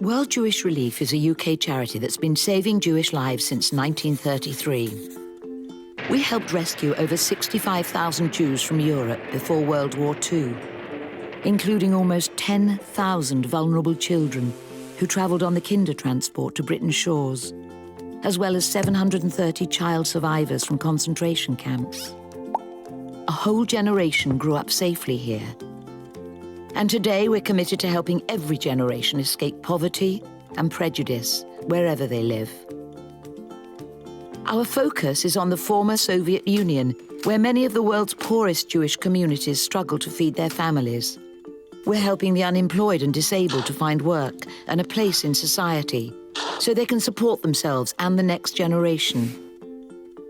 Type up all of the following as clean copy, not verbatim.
World Jewish Relief is a UK charity that's been saving Jewish lives since 1933. We helped rescue over 65,000 Jews from Europe before World War II, including almost 10,000 vulnerable children who travelled on the Kindertransport to Britain's shores, as well as 730 child survivors from concentration camps. A whole generation grew up safely here. And today we're committed to helping every generation escape poverty and prejudice wherever they live. Our focus is on the former Soviet Union, where many of the world's poorest Jewish communities struggle to feed their families. We're helping the unemployed and disabled to find work and a place in society so they can support themselves and the next generation.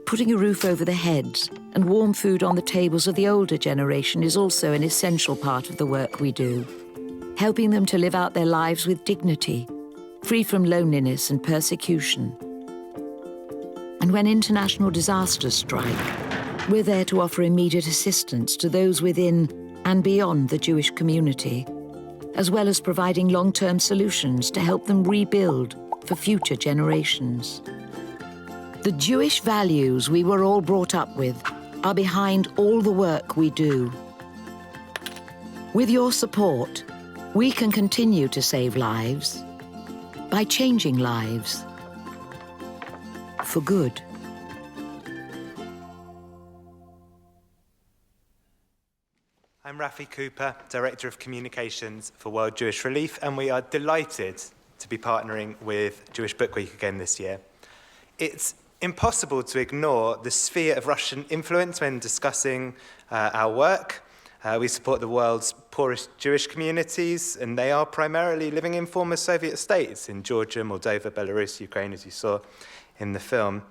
Putting a roof over their heads and warm food on the tables of the older generation is also an essential part of the work we do, helping them to live out their lives with dignity, free from loneliness and persecution. And when international disasters strike, we're there to offer immediate assistance to those within and beyond the Jewish community, as well as providing long-term solutions to help them rebuild for future generations. The Jewish values we were all brought up with are behind all the work we do. With your support, we can continue to save lives by changing lives for good. I'm Rafi Cooper, Director of Communications for World Jewish Relief, and we are delighted to be partnering with Jewish Book Week again this year. It's impossible to ignore the sphere of Russian influence when discussing our work. We support the world's poorest Jewish communities, and they are primarily living in former Soviet states in Georgia, Moldova, Belarus, Ukraine, as you saw in the film,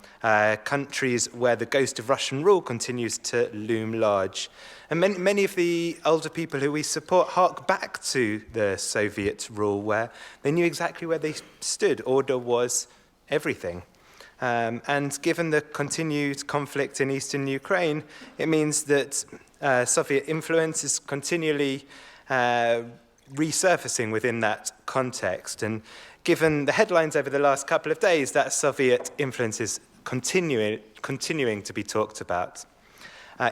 countries where the ghost of Russian rule continues to loom large. And many of the older people who we support hark back to the Soviet rule, where they knew exactly where they stood. Order was everything. And given the continued conflict in eastern Ukraine, it means that Soviet influence is continually resurfacing within that context. And given the headlines over the last couple of days, that Soviet influence is continuing to be talked about.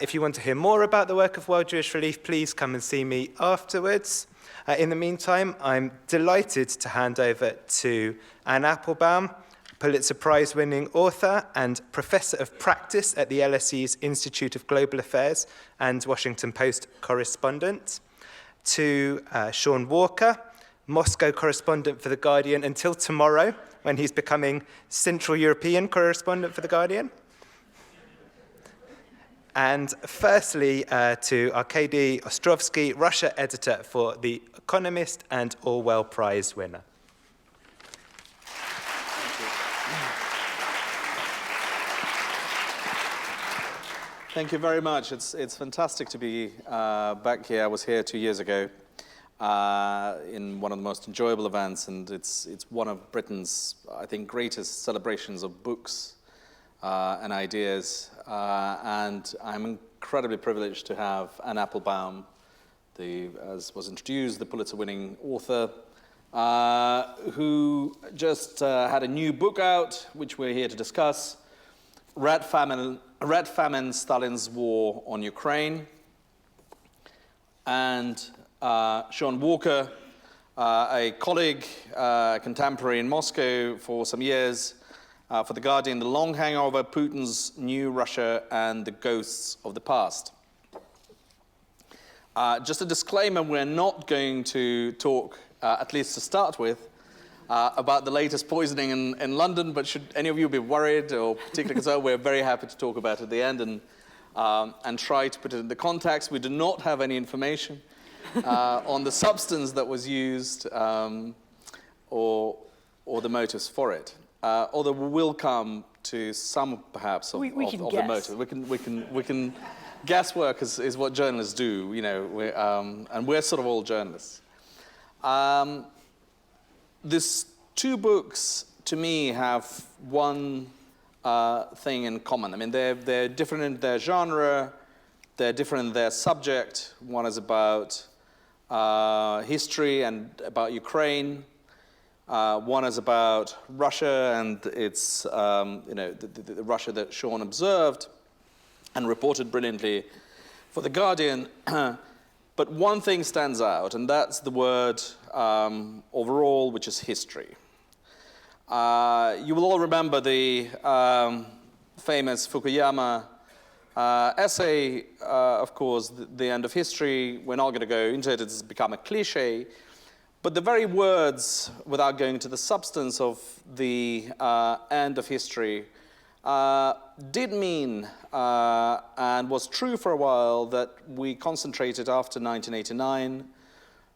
If you want to hear more about the work of World Jewish Relief, please come and see me afterwards. In the meantime, I'm delighted to hand over to Anne Applebaum, Pulitzer Prize-winning author and professor of practice at the LSE's Institute of Global Affairs and Washington Post correspondent, to Sean Walker, Moscow correspondent for The Guardian until tomorrow, when he's becoming Central European correspondent for The Guardian. And firstly, to Arkady Ostrovsky, Russia editor for The Economist and Orwell Prize winner. Thank you very much. It's fantastic to be back here. I was here 2 years ago in one of the most enjoyable events, and it's one of Britain's, I think, greatest celebrations of books and ideas. And I'm incredibly privileged to have Anne Applebaum, as was introduced, the Pulitzer-winning author, who just had a new book out, which we're here to discuss, Red Famine, Stalin's War on Ukraine. And Sean Walker, a colleague, contemporary in Moscow for some years, for The Guardian, The Long Hangover, Putin's New Russia and the Ghosts of the Past. Just a disclaimer, we're not going to talk, at least to start with, about the latest poisoning in London, but should any of you be worried or particularly concerned, we're very happy to talk about it at the end and try to put it in the context. We do not have any information on the substance that was used or the motives for it. Although we will come to some, perhaps, of the motive. We can guesswork is what journalists do, you know, and we're sort of all journalists. These two books, to me, have one thing in common. I mean, they're different in their genre, they're different in their subject. One is about history and about Ukraine. One is about Russia and its, the Russia that Sean observed and reported brilliantly for The Guardian. But one thing stands out, and that's the word overall, which is history. You will all remember the famous Fukuyama essay, of course, the end of history. We're not going to go into it, it's become a cliche. But the very words, without going into the substance of the end of history, did mean, and was true for a while, that we concentrated after 1989,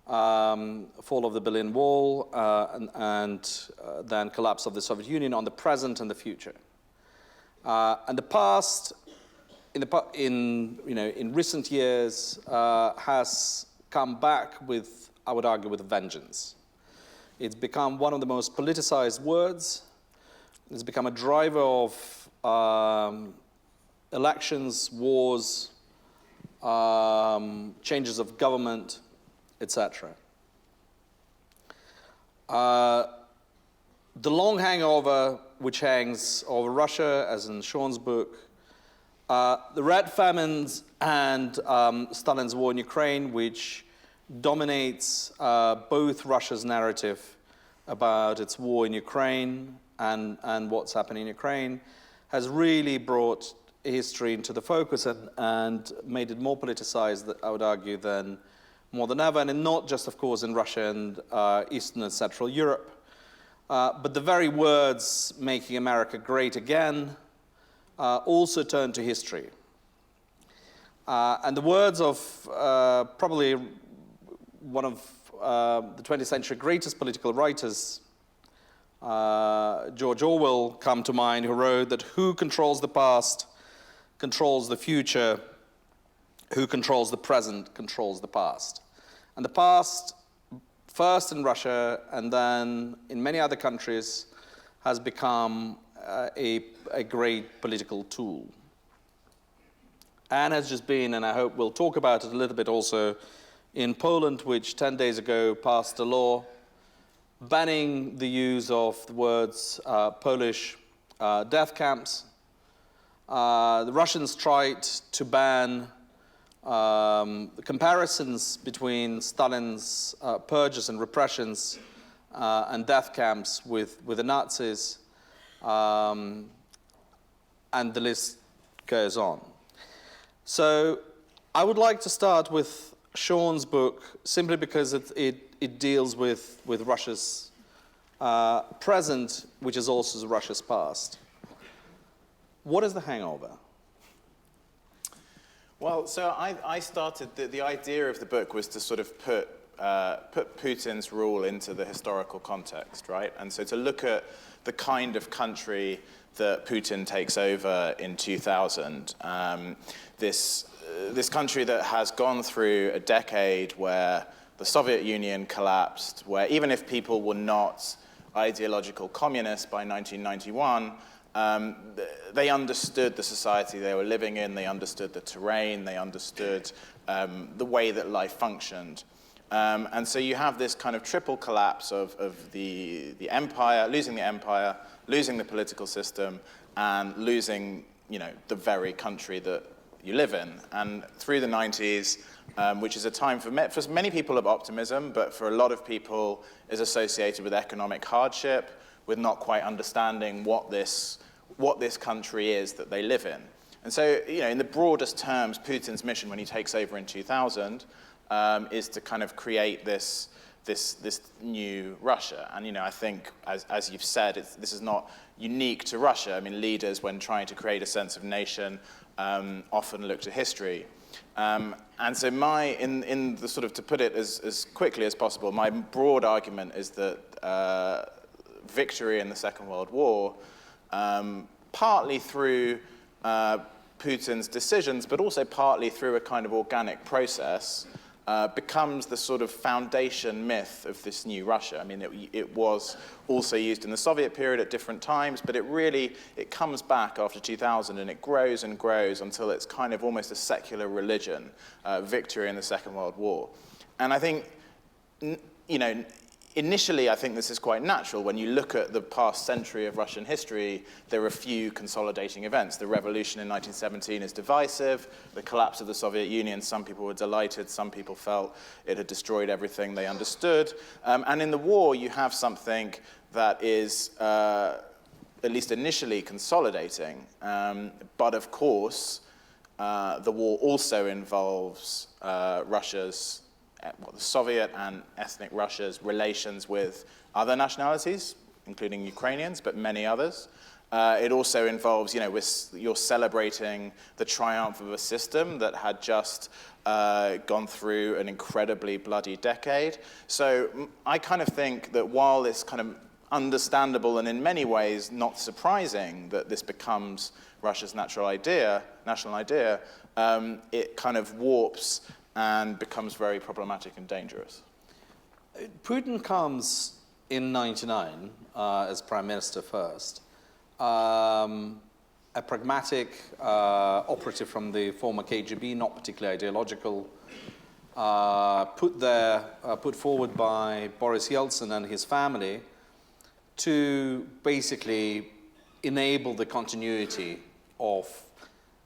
fall of the Berlin Wall, and then collapse of the Soviet Union, on the present and the future. And the past, in recent years, has come back with, I would argue, with a vengeance. It's become one of the most politicized words. It's become a driver of elections, wars, changes of government, etc. The long hangover which hangs over Russia, as in Sean's book, the Red Famines and Stalin's war in Ukraine, which dominates both Russia's narrative about its war in Ukraine and what's happening in Ukraine, has really brought history into the focus and made it more politicized, I would argue, than more than ever, and not just, of course, in Russia and Eastern and Central Europe, but the very words "making America great again" also turn to history. And the words of probably one of the 20th century greatest political writers, George Orwell, come to mind, who wrote that who controls the past controls the future, who controls the present controls the past. And the past, first in Russia and then in many other countries, has become a great political tool. And has just been, and I hope we'll talk about it a little bit also, in Poland, which 10 days ago passed a law banning the use of the words Polish death camps. The Russians tried to ban the comparisons between Stalin's purges and repressions and death camps with the Nazis, and the list goes on. So I would like to start with Sean's book, simply because it deals with Russia's present, which is also Russia's past. What is the hangover? Well, so I started, the idea of the book was to sort of put Putin's rule into the historical context, right? And so to look at the kind of country that Putin takes over in 2000, this country that has gone through a decade where the Soviet Union collapsed, where even if people were not ideological communists by 1991, they understood the society they were living in, they understood the terrain, they understood the way that life functioned. And so you have this kind of triple collapse of the empire, losing the political system, and losing, the very country that you live in. And through the 90s, which is a time for many people of optimism, but for a lot of people is associated with economic hardship, with not quite understanding what this country is that they live in. And so, in the broadest terms, Putin's mission when he takes over in 2000 is to kind of create this new Russia. And, I think, as you've said, this is not unique to Russia. I mean, leaders, when trying to create a sense of nation, often look to history. And so in the sort of, to put it as quickly as possible, my broad argument is that victory in the Second World War, partly through Putin's decisions, but also partly through a kind of organic process, becomes the sort of foundation myth of this new Russia. I mean, it was also used in the Soviet period at different times, but it comes back after 2000 and it grows and grows until it's kind of almost a secular religion, victory in the Second World War. And I think, initially, I think this is quite natural. When you look at the past century of Russian history, there are a few consolidating events. The revolution in 1917 is divisive. The collapse of the Soviet Union, some people were delighted, some people felt it had destroyed everything they understood. And in the war, you have something that is, at least initially, consolidating. But of course, the war also involves Russia's, the Soviet and ethnic Russia's relations with other nationalities, including Ukrainians, but many others. It also involves, you're celebrating the triumph of a system that had just gone through an incredibly bloody decade. So I kind of think that while it's kind of understandable and in many ways not surprising that this becomes Russia's national idea, it kind of warps and becomes very problematic and dangerous. Putin comes in '99 as prime minister first, a pragmatic operative from the former KGB, not particularly ideological, put forward by Boris Yeltsin and his family to basically enable the continuity of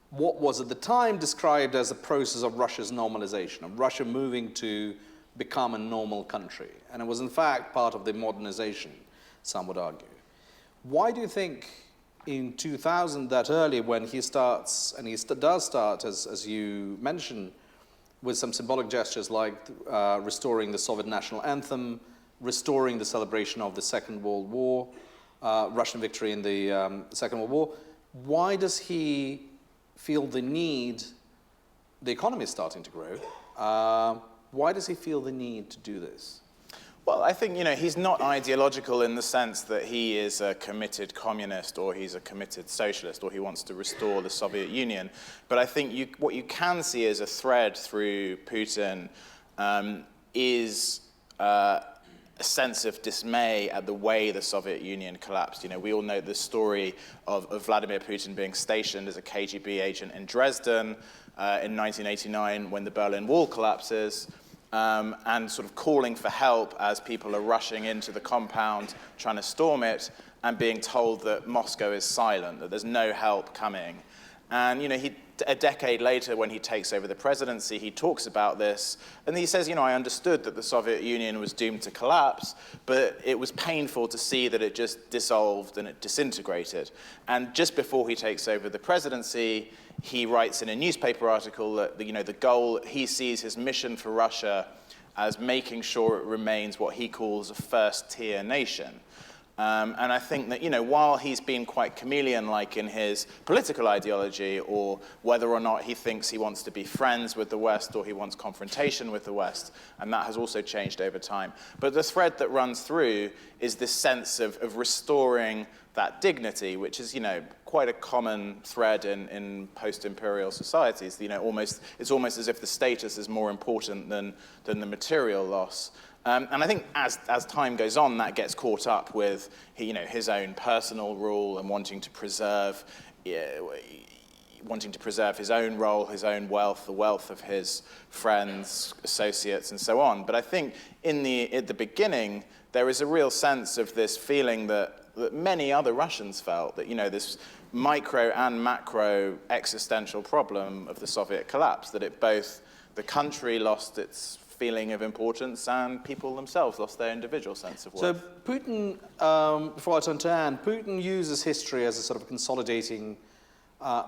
what was at the time described as a process of Russia's normalization, of Russia moving to become a normal country. And it was in fact part of the modernization, some would argue. Why do you think in 2000, that early, when he starts, and he does start, as you mentioned, with some symbolic gestures like restoring the Soviet national anthem, restoring the celebration of the Second World War, Russian victory in the Second World War, why does he feel the need, the economy is starting to grow, why does he feel the need to do this? Well, I think, he's not ideological in the sense that he is a committed communist or he's a committed socialist or he wants to restore the Soviet Union. But I think what you can see as a thread through Putin is a sense of dismay at the way the Soviet Union collapsed. We all know the story of Vladimir Putin being stationed as a KGB agent in Dresden in 1989 when the Berlin Wall collapses, and sort of calling for help as people are rushing into the compound, trying to storm it, and being told that Moscow is silent, that there's no help coming. And a decade later, when he takes over the presidency, he talks about this, and he says, I understood that the Soviet Union was doomed to collapse, but it was painful to see that it just dissolved and it disintegrated. And just before he takes over the presidency, he writes in a newspaper article that the goal, he sees his mission for Russia as making sure it remains what he calls a first-tier nation. And I think that, while he's been quite chameleon-like in his political ideology, or whether or not he thinks he wants to be friends with the West or he wants confrontation with the West, and that has also changed over time. But the thread that runs through is this sense of restoring that dignity, which is, quite a common thread in post-imperial societies. It's almost as if the status is more important than the material loss. And I think as time goes on, that gets caught up with his own personal rule and wanting to preserve his own role, his own wealth, the wealth of his friends, associates, and so on. But I think at the beginning, there is a real sense of this feeling that many other Russians felt, that this micro and macro existential problem of the Soviet collapse, that the country lost its feeling of importance, and people themselves lost their individual sense of worth. So Putin, before I turn to Anne, Putin uses history as a sort of consolidating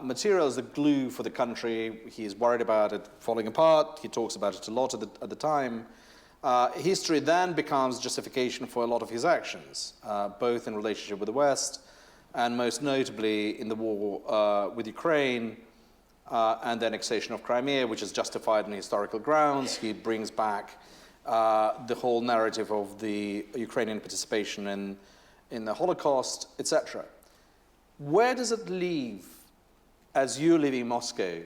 material, as the glue for the country. He's worried about it falling apart. He talks about it a lot at the time. History then becomes justification for a lot of his actions, both in relationship with the West and most notably in the war with Ukraine, and the annexation of Crimea, which is justified on historical grounds. He brings back the whole narrative of the Ukrainian participation in the Holocaust, etc. Where does it leave, as you live in Moscow,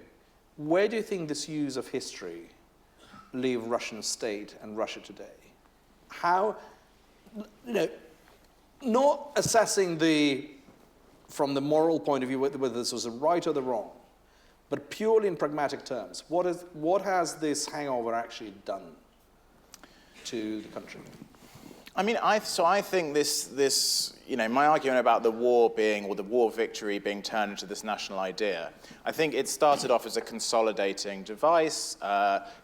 where do you think this use of history leave Russian state and Russia today? How, not assessing from the moral point of view whether this was the right or the wrong, but purely in pragmatic terms, what has this hangover actually done to the country? I mean, I think this, you know, my argument about the war being, or the war victory being turned into this national idea, I think it started off as a consolidating device.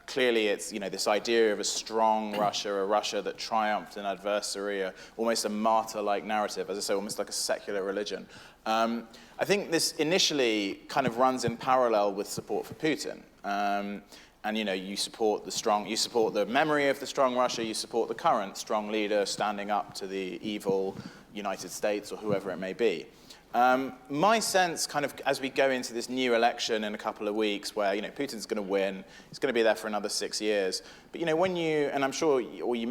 Clearly, it's, you know, this idea of a strong Russia, a Russia that triumphed an adversary, almost a martyr-like narrative, as I say, almost like a secular religion. I think this initially kind of runs in parallel with support for Putin. And, you know, you support the memory of the strong Russia, you support the current strong leader standing up to the evil United States or whoever it may be. My sense, kind of, as we go into this new election in a couple of weeks where, you know, Putin's going to win, he's going to be there for another 6 years. But, you know, and I'm sure, or you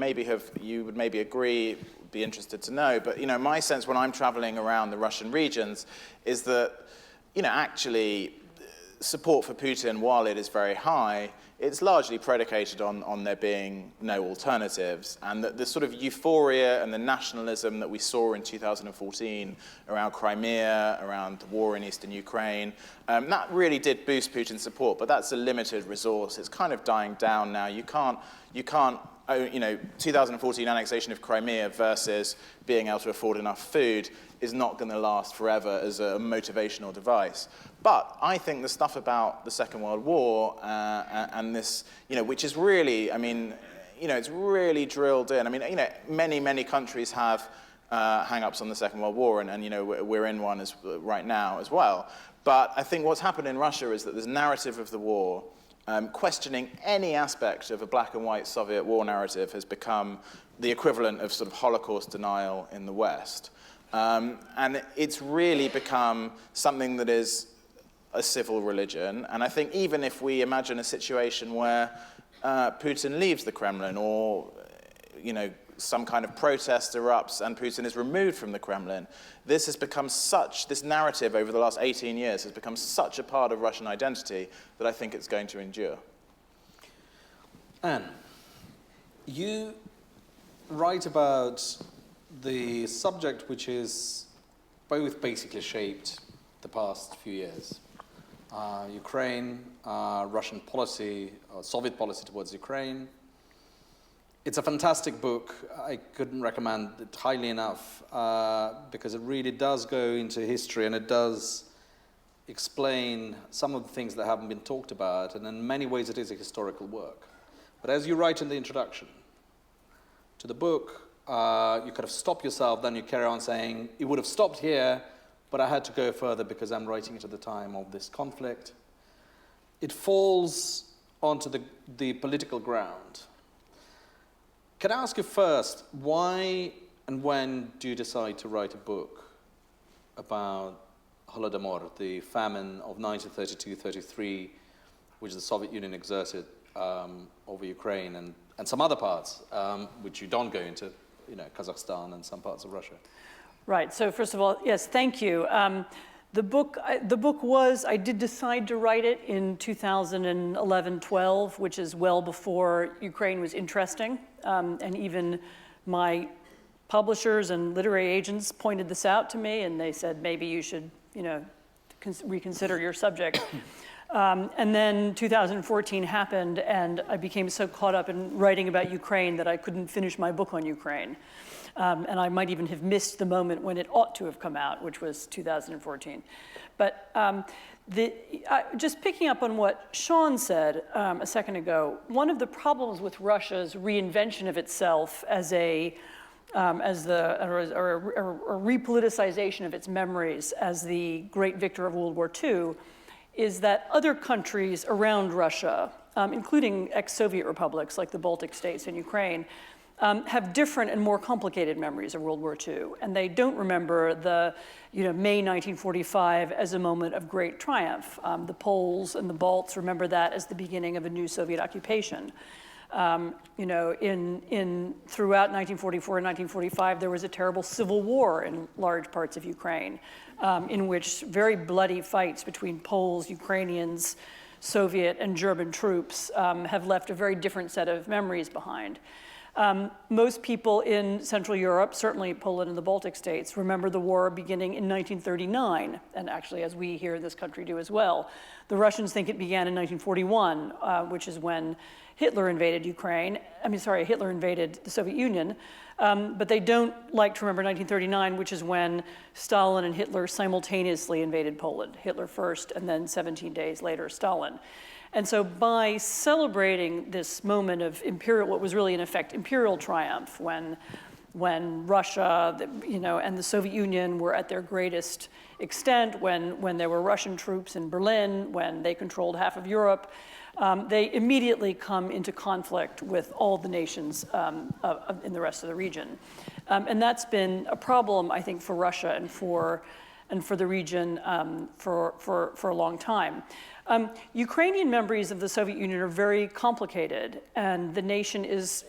would maybe agree, be interested to know, but, you know, my sense when I'm traveling around the Russian regions is that, you know, actually, support for Putin, while it is very high, it's largely predicated on there being no alternatives. And the sort of euphoria and the nationalism that we saw in 2014 around Crimea, around the war in eastern Ukraine, that really did boost Putin's support, but that's a limited resource. It's kind of dying down now. You can't, you know, 2014 annexation of Crimea versus being able to afford enough food is not going to last forever as a motivational device. But I think the stuff about the Second World War and this, you know, which is really, I mean, you know, it's really drilled in. I mean, you know, many countries have hang-ups on the Second World War, and you know, we're in one right now as well. But I think what's happened in Russia is that this narrative of the war, questioning any aspect of a black and white Soviet war narrative, has become the equivalent of sort of Holocaust denial in the West. And it's really become something that is a civil religion. And I think even if we imagine a situation where Putin leaves the Kremlin, or, you know, some kind of protest erupts and Putin is removed from the Kremlin, this narrative over the last 18 years has become such a part of Russian identity that I think it's going to endure. Anne, you write about the subject which is both basically shaped the past few years. Ukraine, Russian policy, Soviet policy towards Ukraine. It's a fantastic book. I couldn't recommend it highly enough because it really does go into history, and it does explain some of the things that haven't been talked about, and in many ways it is a historical work. But as you write in the introduction to the book, you kind of stop yourself, then you carry on saying, it would have stopped here, but I had to go further because I'm writing it at the time of this conflict. It falls onto the political ground. Can I ask you first, why and when do you decide to write a book about Holodomor, the famine of 1932-33, which the Soviet Union exerted over Ukraine and some other parts, which you don't go into, you know, Kazakhstan and some parts of Russia? Right. So first of all, yes, thank you. The book was, I did decide to write it in 2011-12, which is well before Ukraine was interesting. And even my publishers and literary agents pointed this out to me, and they said, maybe you should, you know, reconsider your subject. And then 2014 happened, and I became so caught up in writing about Ukraine that I couldn't finish my book on Ukraine. And I might even have missed the moment when it ought to have come out, which was 2014. But just picking up on what Sean said a second ago, one of the problems with Russia's reinvention of itself as a repoliticization of its memories as the great victor of World War II is that other countries around Russia, including ex-Soviet republics like the Baltic states and Ukraine, have different and more complicated memories of World War II, and they don't remember the, you know, May 1945 as a moment of great triumph. The Poles and the Balts remember that as the beginning of a new Soviet occupation. You know, throughout 1944 and 1945, there was a terrible civil war in large parts of Ukraine, in which very bloody fights between Poles, Ukrainians, Soviet, and German troops have left a very different set of memories behind. Most people in Central Europe, certainly Poland and the Baltic states, remember the war beginning in 1939, and actually, as we here in this country do as well. The Russians think it began in 1941, which is when Hitler invaded Hitler invaded the Soviet Union, but they don't like to remember 1939, which is when Stalin and Hitler simultaneously invaded Poland. Hitler first, and then 17 days later, Stalin. And so by celebrating this moment of what was really in effect imperial triumph, when Russia, and the Soviet Union were at their greatest extent, when there were Russian troops in Berlin, when they controlled half of Europe, they immediately come into conflict with all the nations in the rest of the region. And that's been a problem, I think, for Russia and for the region for a long time. Ukrainian memories of the Soviet Union are very complicated, and the nation is,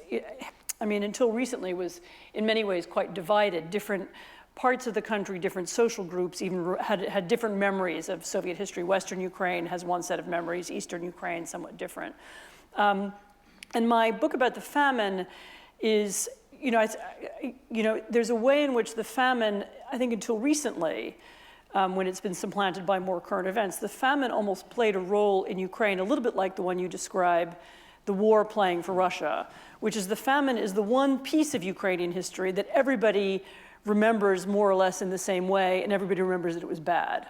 until recently was in many ways quite divided. Different parts of the country, different social groups even had different memories of Soviet history. Western Ukraine has one set of memories, Eastern Ukraine somewhat different. And my book about the famine is, there's a way in which the famine, I think until recently, when it's been supplanted by more current events, the famine almost played a role in Ukraine, a little bit like the one you describe, the war playing for Russia, which is the famine is the one piece of Ukrainian history that everybody remembers more or less in the same way, and everybody remembers that it was bad.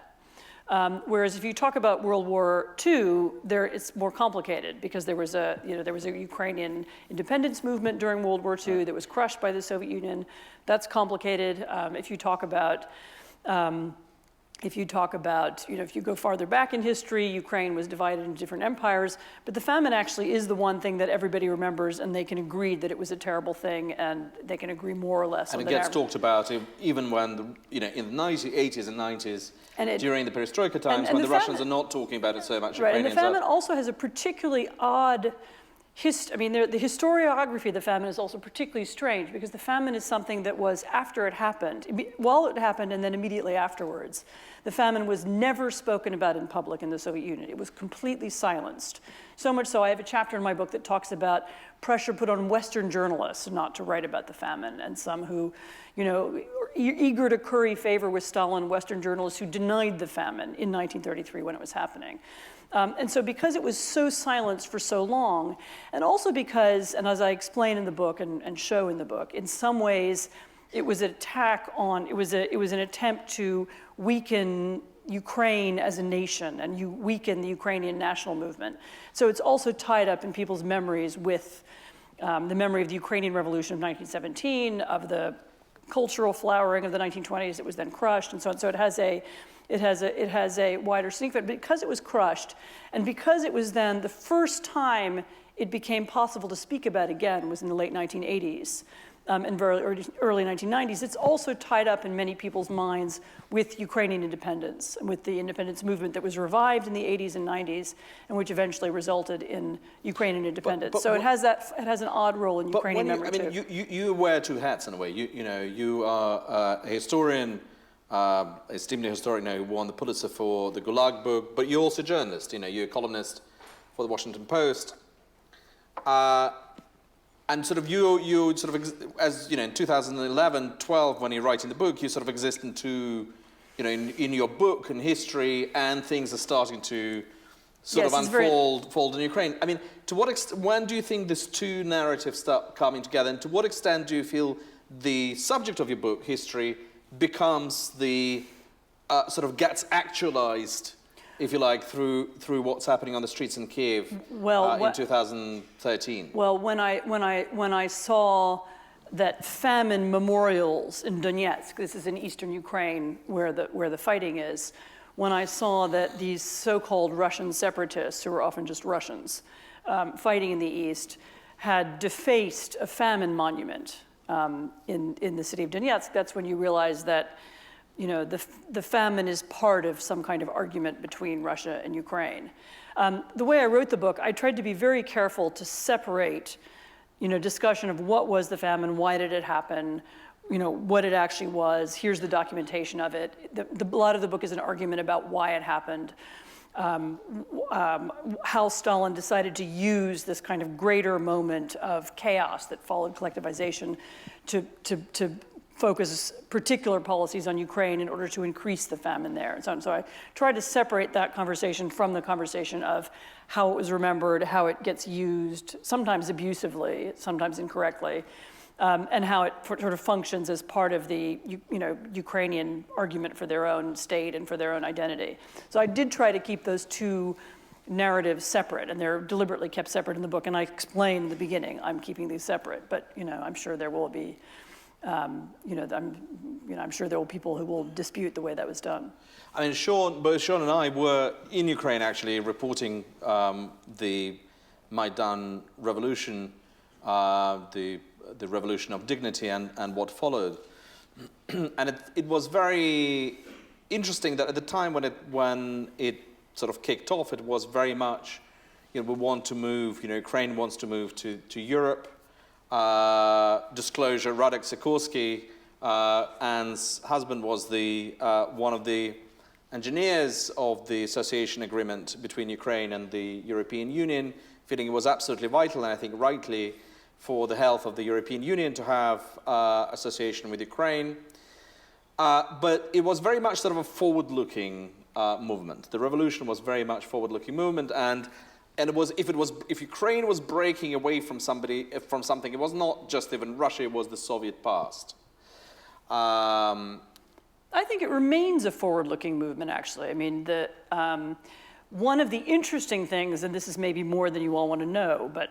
Whereas if you talk about World War II, it's more complicated because there was a Ukrainian independence movement during World War II that was crushed by the Soviet Union. That's complicated. If you go farther back in history, Ukraine was divided into different empires, but the famine actually is the one thing that everybody remembers, and they can agree that it was a terrible thing, and they can agree more or less. And it gets talked about even when, in the 80s and 90s, during the perestroika times, when the Russians are not talking about it so much. Right, and the famine also has a particularly odd the historiography of the famine is also particularly strange because the famine is something that was after it happened, while it happened and then immediately afterwards. The famine was never spoken about in public in the Soviet Union. It was completely silenced. So much so I have a chapter in my book that talks about pressure put on Western journalists not to write about the famine, and some who, eager to curry favor with Stalin, Western journalists who denied the famine in 1933 when it was happening. And so because it was so silenced for so long, and also because, and as I explain in the book and show in the book, in some ways it was an attempt to weaken Ukraine as a nation and weaken the Ukrainian national movement. So it's also tied up in people's memories with the memory of the Ukrainian Revolution of 1917, of the cultural flowering of the 1920s that was then crushed, and so on. So it has a wider significance. Because it was crushed, and because it was then the first time it became possible to speak about again was in the late 1980s and very early 1990s, it's also tied up in many people's minds with Ukrainian independence, and with the independence movement that was revived in the 80s and 90s, and which eventually resulted in Ukrainian independence. So it has an odd role in Ukrainian memory too. You wear two hats in a way. You are a historian. Esteemed historian who won the Pulitzer for the Gulag book, but you're also a journalist. You're a columnist for the Washington Post, and sort of you sort of as in 2011, 12, when you're writing the book, you sort of exist in in your book and history, and things are starting to sort of unfold in Ukraine. I mean, to what extent? When do you think these two narratives start coming together, and to what extent do you feel the subject of your book, history, becomes the sort of gets actualized, if you like, through what's happening on the streets in Kiev in 2013? Well, when I saw that famine memorials in Donetsk, this is in eastern Ukraine where the fighting is, when I saw that these so-called Russian separatists, who were often just Russians, fighting in the east, had defaced a famine monument in the city of Donetsk, that's when you realize that the famine is part of some kind of argument between Russia and Ukraine. The way I wrote the book, I tried to be very careful to separate discussion of what was the famine, why did it happen, what it actually was, here's the documentation of it. A lot of the book is an argument about why it happened, how Stalin decided to use this kind of greater moment of chaos that followed collectivization to focus particular policies on Ukraine in order to increase the famine there. And so on. So I tried to separate that conversation from the conversation of how it was remembered, how it gets used, sometimes abusively, sometimes incorrectly, and how it sort of functions as part of the Ukrainian argument for their own state and for their own identity. So I did try to keep those two narratives separate, and they're deliberately kept separate in the book. And I explained in the beginning, I'm keeping these separate, but I'm sure there will be. I'm sure there will be people who will dispute the way that was done. I mean, both Sean and I were in Ukraine actually reporting the Maidan revolution, the revolution of dignity and what followed. And it was very interesting that at the time when it sort of kicked off, it was very much, we want to move, Ukraine wants to move to Europe. Disclosure, Radek Sikorsky, Anne's husband was one of the engineers of the association agreement between Ukraine and the European Union, feeling it was absolutely vital, and I think rightly, for the health of the European Union to have association with Ukraine. But it was very much sort of a forward-looking movement. The revolution was very much forward-looking movement, and if Ukraine was breaking away from something, it was not just even Russia, it was the Soviet past. I think it remains a forward-looking movement, actually. I mean, one of the interesting things, and this is maybe more than you all want to know, but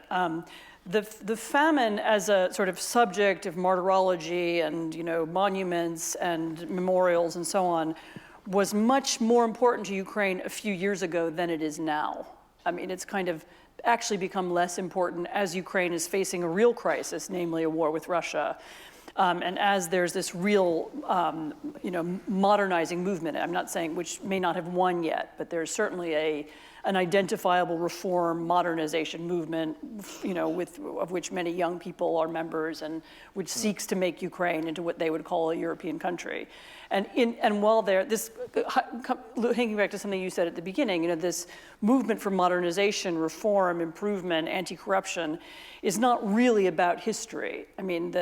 the famine as a sort of subject of martyrology and monuments and memorials and so on was much more important to Ukraine a few years ago than it is now. I mean, it's kind of actually become less important as Ukraine is facing a real crisis, namely a war with Russia. And as there's this real, modernizing movement, I'm not saying which may not have won yet, but there's certainly an identifiable reform, modernization movement, of which many young people are members, and which seeks to make Ukraine into what they would call a European country. And while thinking back to something you said at the beginning, this movement for modernization, reform, improvement, anti-corruption is not really about history. I mean,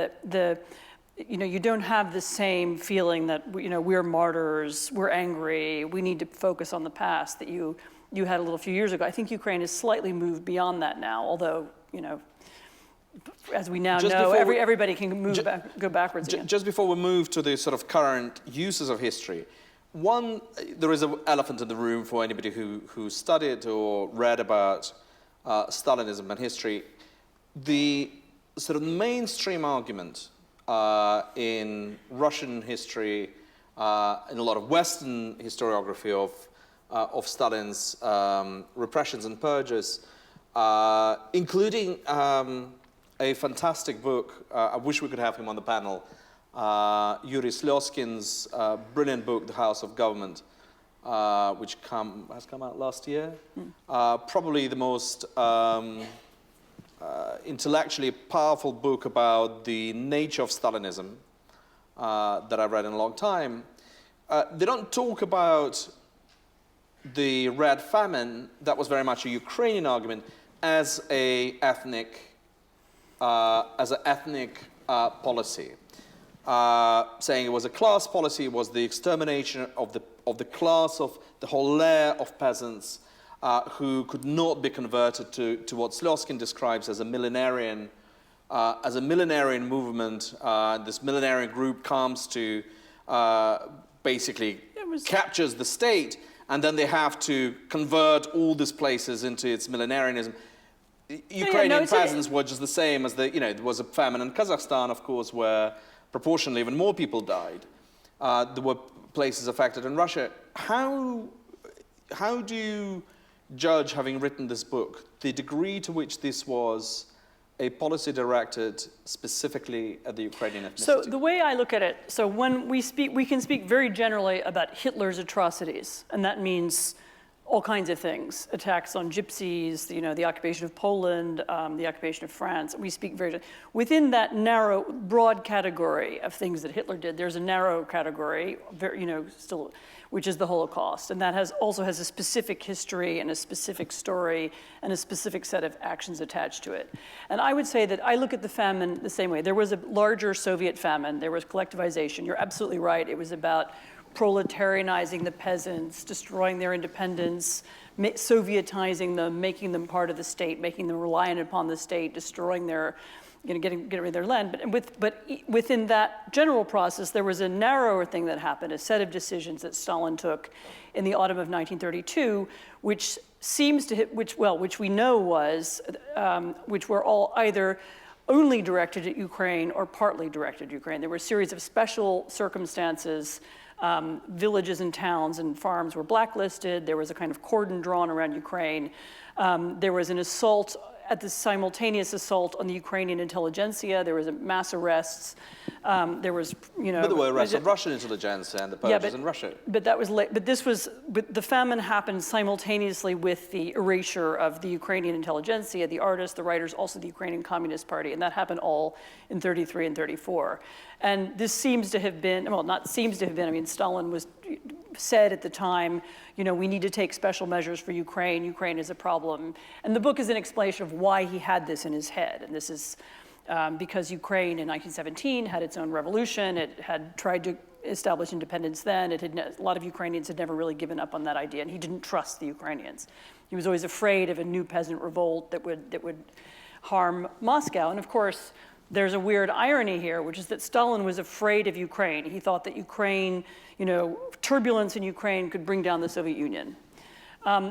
you don't have the same feeling that we're martyrs, we're angry, we need to focus on the past that you had a little few years ago. I think Ukraine has slightly moved beyond that now, although as we now know, everybody can go backwards again. Just before we move to the sort of current uses of history, there is an elephant in the room for anybody who studied or read about Stalinism and history. The sort of mainstream argument in Russian history, in a lot of Western historiography of Stalin's repressions and purges, including a fantastic book. I wish we could have him on the panel. Yuri Slyoskin's brilliant book, The House of Government, which has come out last year. Probably the most intellectually powerful book about the nature of Stalinism that I've read in a long time. They don't talk about the Red Famine, that was very much a Ukrainian argument, as an ethnic policy, saying it was a class policy, it was the extermination of the class of the whole layer of peasants who could not be converted to what Slyoskin describes as a millenarian movement. This millenarian group comes to basically captures the state, and then they have to convert all these places into its millenarianism. Ukrainian peasants were just the same as there was a famine in Kazakhstan, of course, where proportionally even more people died. There were places affected in Russia. How do you judge, having written this book, the degree to which this was a policy directed specifically at the Ukrainian ethnicity? So the way I look at it, when we can speak very generally about Hitler's atrocities, and that means all kinds of things, attacks on gypsies, the occupation of Poland, the occupation of France. We speak very, within that narrow, broad category of things that Hitler did, there's a narrow category, still, which is the Holocaust. And that also has a specific history and a specific story and a specific set of actions attached to it. And I would say that I look at the famine the same way. There was a larger Soviet famine, there was collectivization. You're absolutely right, it was about proletarianizing the peasants, destroying their independence, Sovietizing them, making them part of the state, making them reliant upon the state, destroying their, getting rid of their land. But within that general process, there was a narrower thing that happened, a set of decisions that Stalin took in the autumn of 1932, which seems to hit, which we know was, which were all either only directed at Ukraine or partly directed at Ukraine. There were a series of special circumstances. Villages and towns and farms were blacklisted. There was a kind of cordon drawn around Ukraine. There was an assault, simultaneous assault on the Ukrainian intelligentsia. There was mass arrests. There was, But there were arrests of Russian intelligentsia and the Persians in Russia. But that was late. But the famine happened simultaneously with the erasure of the Ukrainian intelligentsia, the artists, the writers, also the Ukrainian Communist Party, and that happened all in 33 and 34. And this seems to have been, well, not seems to have been, I mean, Stalin said at the time, we need to take special measures for Ukraine. Ukraine is a problem. And the book is an explanation of why he had this in his head. And this is because Ukraine in 1917 had its own revolution. It had tried to establish independence then. A lot of Ukrainians had never really given up on that idea, and he didn't trust the Ukrainians. He was always afraid of a new peasant revolt that would harm Moscow. And of course, there's a weird irony here, which is that Stalin was afraid of Ukraine. He thought that Ukraine, turbulence in Ukraine could bring down the Soviet Union,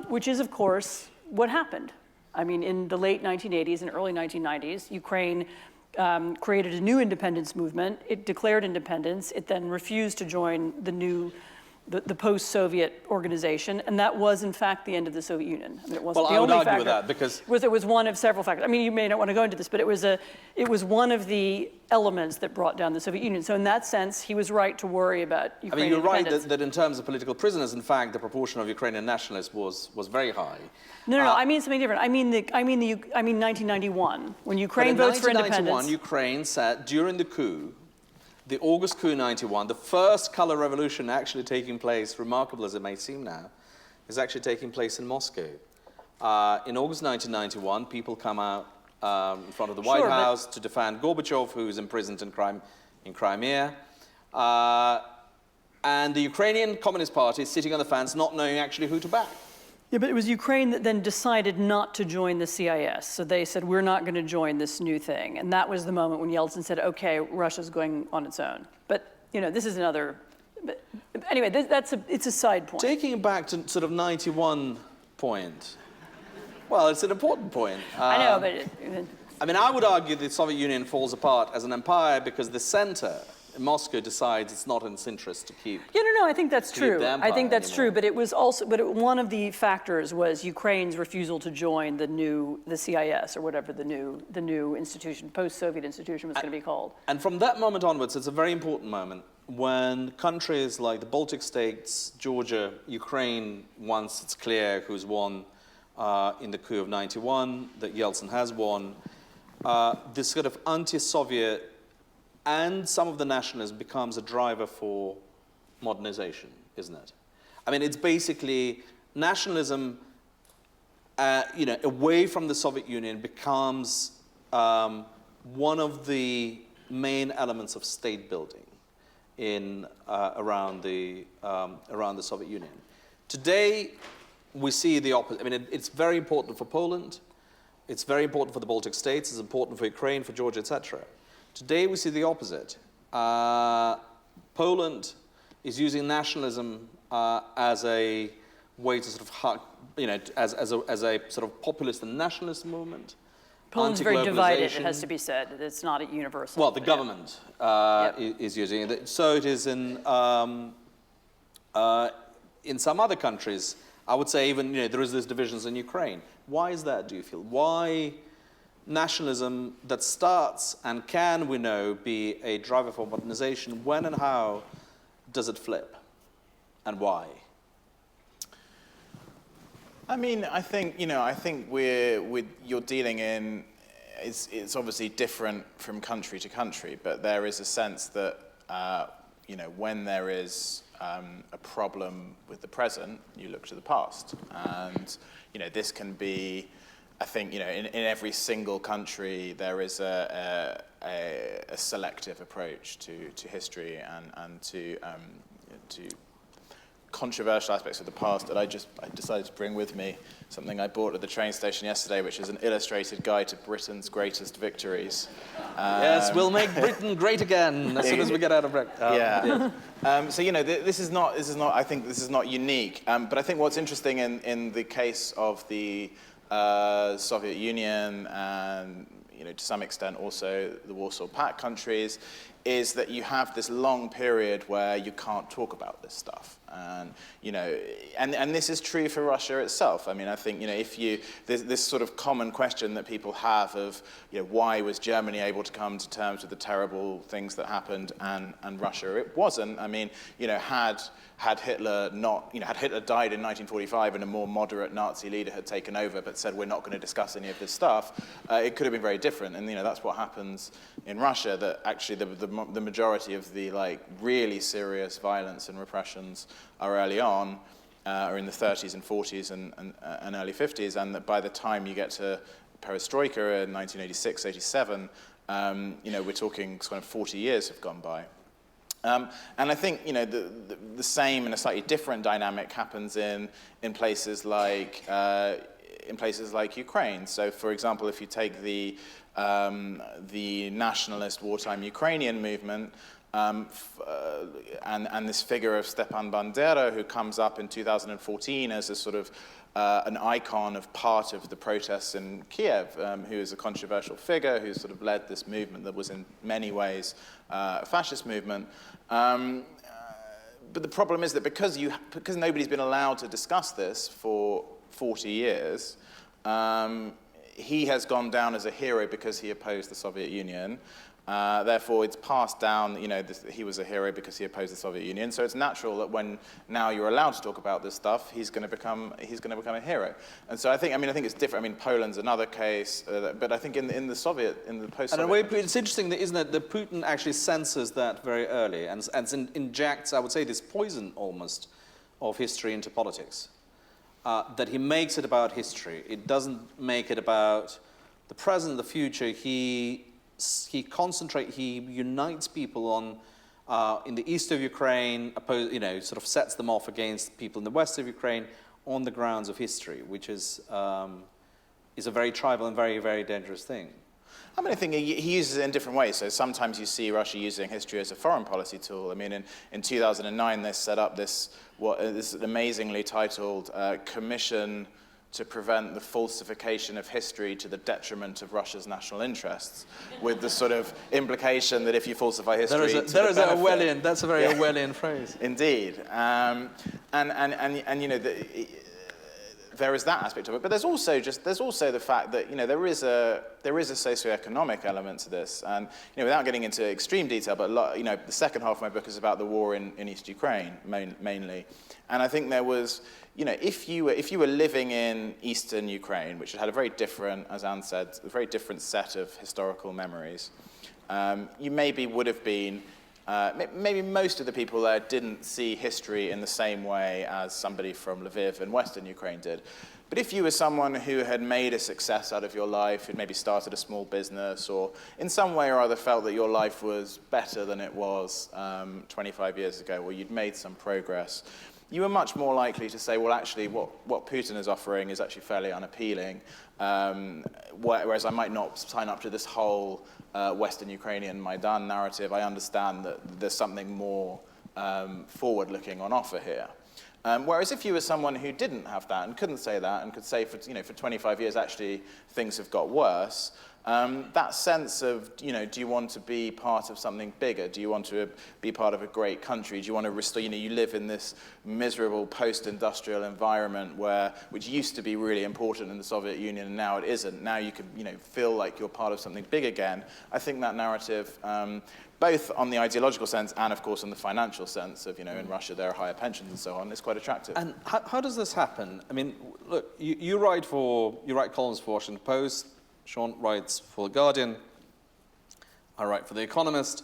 which is, of course, what happened. I mean, in the late 1980s and early 1990s, Ukraine created a new independence movement. It declared independence. It then refused to join the post-Soviet organization, and that was, in fact, the end of the Soviet Union. I mean, it wasn't the only factor. Well, I would argue with that because it was one of several factors. I mean, you may not want to go into this, but it was one of the elements that brought down the Soviet Union. So in that sense, he was right to worry about Ukrainian independence. You're right that in terms of political prisoners, in fact, the proportion of Ukrainian nationalists was very high. No, I mean something different. I mean 1991, when Ukraine votes for independence. In 1991, Ukraine said during the coup, the August coup 91, the first color revolution actually taking place, remarkable as it may seem now, is actually taking place in Moscow. In August 1991, people come out in front of the White House to defend Gorbachev, who's imprisoned in Crimea. And the Ukrainian Communist Party is sitting on the fence, not knowing actually who to back. Yeah, but it was Ukraine that then decided not to join the CIS. So they said, we're not going to join this new thing. And that was the moment when Yeltsin said, okay, Russia's going on its own. But, this is another, but anyway, it's a side point. Taking it back to sort of 91 point, well, it's an important point. I know, but... I would argue the Soviet Union falls apart as an empire because the center in Moscow decides it's not in its interest to keep. Yeah, no, I think that's true. I think that's true, but it was also, one of the factors was Ukraine's refusal to join the CIS or whatever the new institution, post-Soviet institution was going to be called. And from that moment onwards, it's a very important moment when countries like the Baltic states, Georgia, Ukraine, once it's clear who's won in the coup of 91, that Yeltsin has won, this sort of anti-Soviet and some of the nationalism becomes a driver for modernization, isn't it? I mean, it's basically nationalism, away from the Soviet Union becomes one of the main elements of state building around the Soviet Union. Today, we see the opposite. I mean, it's very important for Poland. It's very important for the Baltic states. It's important for Ukraine, for Georgia, etc. Today, we see the opposite. Poland is using nationalism as a way to sort of, as a sort of populist and nationalist movement. Poland's very divided, it has to be said. It's not a universal. Well, the government is using it. So it is in some other countries. I would say even, there is this divisions in Ukraine. Why is that, do you feel? Why nationalism that starts and can, we know, be a driver for modernization, when and how does it flip? And why? I mean, I think you're dealing in. It's obviously different from country to country, but there is a sense that when there is a problem with the present, you look to the past, and this can be. I think in every single country there is a selective approach to history and to controversial aspects of the past that I decided to bring with me something I bought at the train station yesterday, which is an illustrated guide to Britain's greatest victories. Yes, we'll make Britain great again as soon as we get out of break. So this is not. I think this is not unique. But I think what's interesting in the case of the Soviet Union and to some extent also the Warsaw Pact countries is that you have this long period where you can't talk about this stuff, and and this is true for Russia itself. I mean, I think there's this sort of common question that people have of why was Germany able to come to terms with the terrible things that happened and Russia it wasn't. I mean, had Hitler had Hitler died in 1945 and a more moderate Nazi leader had taken over but said we're not going to discuss any of this stuff, it could have been very different. And that's what happens in Russia. That actually the majority of the really serious violence and repressions are early on, are in the 30s and 40s and early 50s, and that by the time you get to Perestroika in 1986, 87, we're talking kind of 40 years have gone by. And I think the same and a slightly different dynamic happens in places like Ukraine. So, for example, if you take the nationalist wartime Ukrainian movement, and this figure of Stepan Bandera, who comes up in 2014 as a sort of an icon of part of the protests in Kiev, who is a controversial figure who sort of led this movement that was in many ways a fascist movement. But the problem is that because nobody's been allowed to discuss this for 40 years, he has gone down as a hero because he opposed the Soviet Union. Therefore, it's passed down, he was a hero because he opposed the Soviet Union. So it's natural that when now you're allowed to talk about this stuff, he's going to become a hero. And so I think it's different. I mean, Poland's another case, but I think in the post-Soviet. And in a way, it's interesting, isn't it, that Putin actually senses that very early and injects, I would say, this poison almost of history into politics. That he makes it about history. It doesn't make it about the present, the future. He unites people on in the east of Ukraine, sort of sets them off against people in the west of Ukraine on the grounds of history, which is a very tribal and very, very dangerous thing. I mean, I think he uses it in different ways. So sometimes you see Russia using history as a foreign policy tool. I mean, in 2009, they set up this amazingly titled Commission to prevent the falsification of history to the detriment of Russia's national interests, with the sort of implication that if you falsify history, that's a very Orwellian phrase. Indeed, there is that aspect of it, but there's also the fact that there is a socioeconomic element to this, and without getting into extreme detail, but the second half of my book is about the war in East Ukraine mainly, and I think there was. If you were living in eastern Ukraine, which had a very different, as Anne said, a very different set of historical memories, you maybe would have been, maybe most of the people there didn't see history in the same way as somebody from Lviv in western Ukraine did. But if you were someone who had made a success out of your life, who'd maybe started a small business, or in some way or other felt that your life was better than it was 25 years ago, or you'd made some progress, you were much more likely to say, well, actually, what Putin is offering is actually fairly unappealing, whereas I might not sign up to this whole Western Ukrainian Maidan narrative. I understand that there's something more forward-looking on offer here. Whereas if you were someone who didn't have that and couldn't say that and could say for 25 years, actually, things have got worse, that sense of, do you want to be part of something bigger? Do you want to be part of a great country? Do you want to restore, you live in this miserable post-industrial environment which used to be really important in the Soviet Union, and now it isn't. Now you can, feel like you're part of something big again. I think that narrative, both on the ideological sense and, of course, on the financial sense of, in Russia there are higher pensions and so on, is quite attractive. And how does this happen? I mean, look, you write columns for Washington Post, Sean writes for The Guardian, I write for The Economist.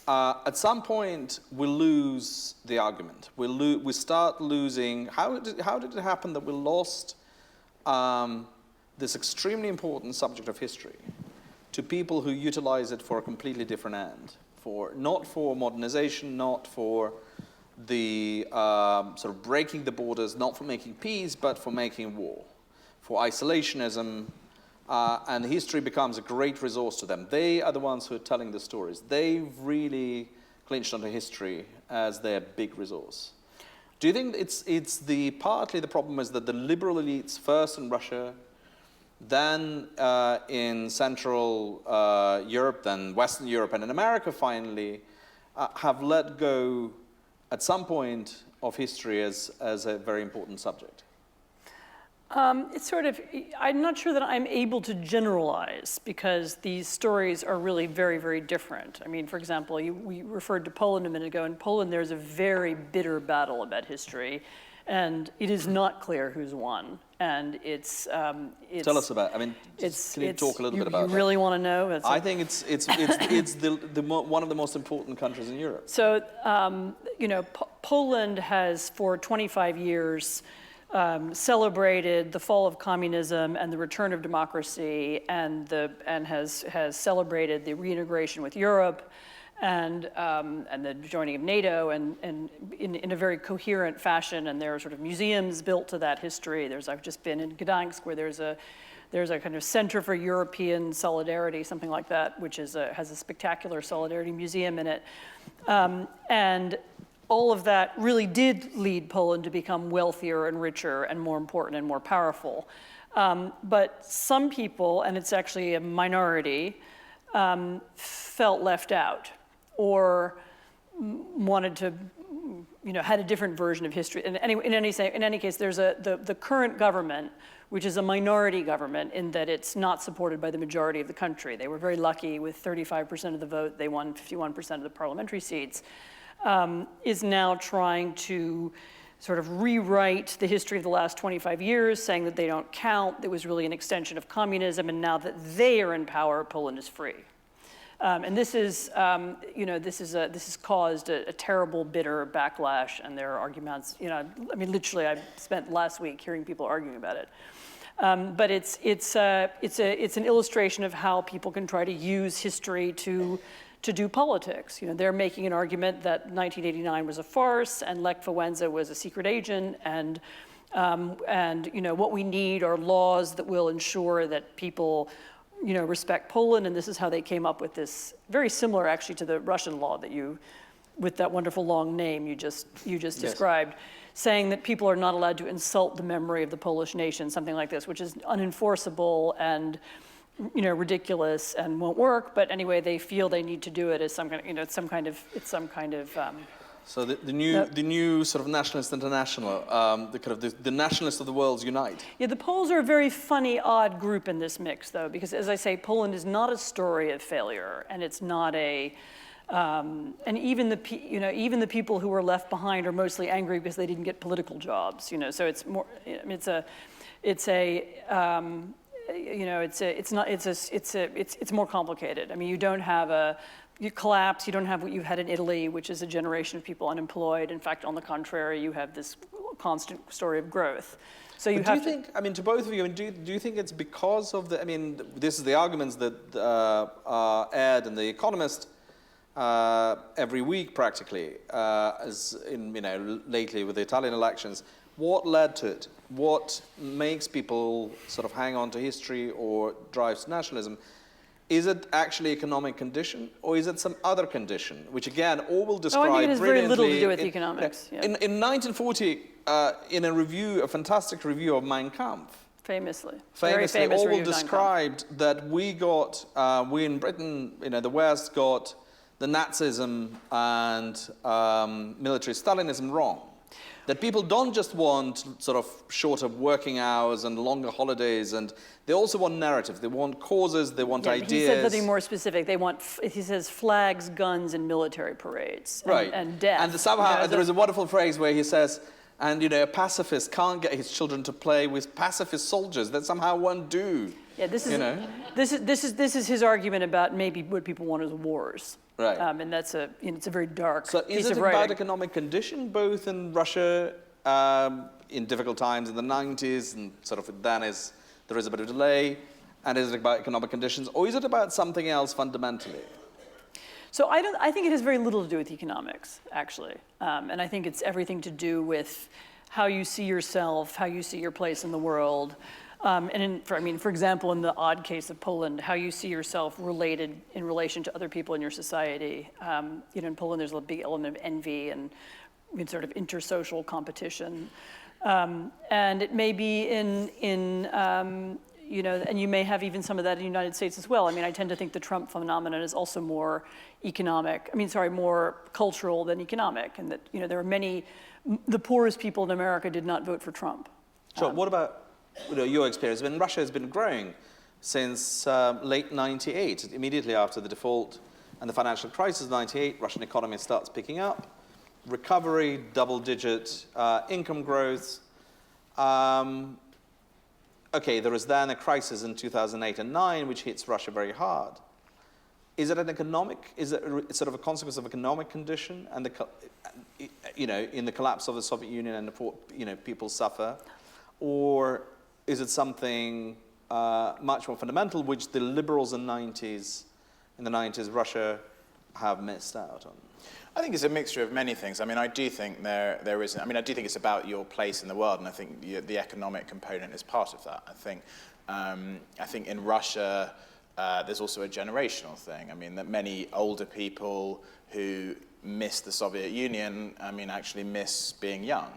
At some point, we lose the argument. We start losing. How did it happen that we lost this extremely important subject of history to people who utilize it for a completely different end, not for modernization, not for the sort of breaking the borders, not for making peace, but for making war, for isolationism, and history becomes a great resource to them. They are the ones who are telling the stories. They've really clinched onto history as their big resource. Do you think partly the problem is that the liberal elites, first in Russia, then in Central Europe, then Western Europe, and in America finally, have let go at some point of history as a very important subject? It's sort of, I'm not sure that I'm able to generalize because these stories are really very, very different. I mean, for example, we referred to Poland a minute ago. In Poland, there's a very bitter battle about history, and it is not clear who's won. And it's tell us about. I mean, can you talk a little bit about it? You really want to know? I think it's one of the most important countries in Europe. So Poland has for 25 years celebrated the fall of communism and the return of democracy, and has celebrated the reintegration with Europe, and the joining of NATO, and in a very coherent fashion. And there are sort of museums built to that history. I've just been in Gdansk, where there's a kind of Center for European Solidarity, something like that, which has a spectacular solidarity museum in it, and all of that really did lead Poland to become wealthier and richer and more important and more powerful. But some people, and it's actually a minority, felt left out or wanted to, had a different version of history. And anyway, in any case, there's the current government, which is a minority government in that it's not supported by the majority of the country. They were very lucky with 35% of the vote. They won 51% of the parliamentary seats. Is now trying to sort of rewrite the history of the last 25 years, saying that they don't count. It was really an extension of communism, and now that they are in power, Poland is free. And this has caused a terrible, bitter backlash, and there are arguments. I mean, literally, I spent last week hearing people arguing about it. But it's an illustration of how people can try to use history to do politics. They're making an argument that 1989 was a farce and Lech Wałęsa was a secret agent, and what we need are laws that will ensure that people respect Poland, and this is how they came up with this, very similar actually to the Russian law that with that wonderful long name you just yes. described, saying that people are not allowed to insult the memory of the Polish nation, something like this, which is unenforceable and ridiculous and won't work. But anyway, they feel they need to do it as some kind of. So the new sort of nationalist international, the nationalists of the world unite. Yeah, the Poles are a very funny, odd group in this mix, though, because as I say, Poland is not a story of failure, and it's not a. And even the people who were left behind are mostly angry because they didn't get political jobs. So it's more. It's more complicated. I mean, you collapse. You don't have what you had in Italy, which is a generation of people unemployed. In fact, on the contrary, you have this constant story of growth. So you have. Do you think? I mean, to both of you, do you think it's because of the? I mean, this is the arguments that are aired in The Economist every week, practically, as in lately with the Italian elections. What led to it? What makes people sort of hang on to history or drives nationalism? Is it actually economic condition, or is it some other condition, which again, all will describe I think it has very little to do with in, economics. Yeah. In 1940, in a fantastic review of Mein Kampf, Famously. Famously, Very famous Orwell reunion described that we in Britain, the West got the Nazism and military Stalinism wrong. That people don't just want sort of shorter working hours and longer holidays, and they also want narrative. They want causes, they want ideas. He said something more specific. They want, he says, flags, guns, and military parades. Right. And death. And somehow there is a wonderful phrase where he says, and a pacifist can't get his children to play with pacifist soldiers that somehow won't do. Yeah, this is his argument about maybe what people want is wars. Right. And that's it's a very dark So piece is it of about writing. economic condition, both in Russia in difficult times in the 90s, and sort of then there is a bit of delay, and is it about economic conditions, or is it about something else fundamentally? So I think it has very little to do with economics, actually. And I think it's everything to do with how you see yourself, how you see your place in the world. For example, in the odd case of Poland, how you see yourself related in relation to other people in your society. In Poland, there's a big element of envy and sort of intersocial competition. And it may be and you may have even some of that in the United States as well. I mean, I tend to think the Trump phenomenon is also more more cultural than economic, and that, there are the poorest people in America did not vote for Trump. Sure, what about your experience? I mean, Russia has been growing since late 98, immediately after the default and the financial crisis of 98, Russian economy starts picking up, recovery, double-digit income growth. Okay, there is then a crisis in 2008 and 9, which hits Russia very hard. Is it sort of a consequence of economic condition and in the collapse of the Soviet Union and people suffer, or is it something much more fundamental, which the liberals in the 90s, Russia have missed out on? I think it's a mixture of many things. I mean, I do think there is. I mean, I do think it's about your place in the world, and I think the economic component is part of that. I think in Russia, there's also a generational thing. I mean, that many older people who miss the Soviet Union, actually miss being young.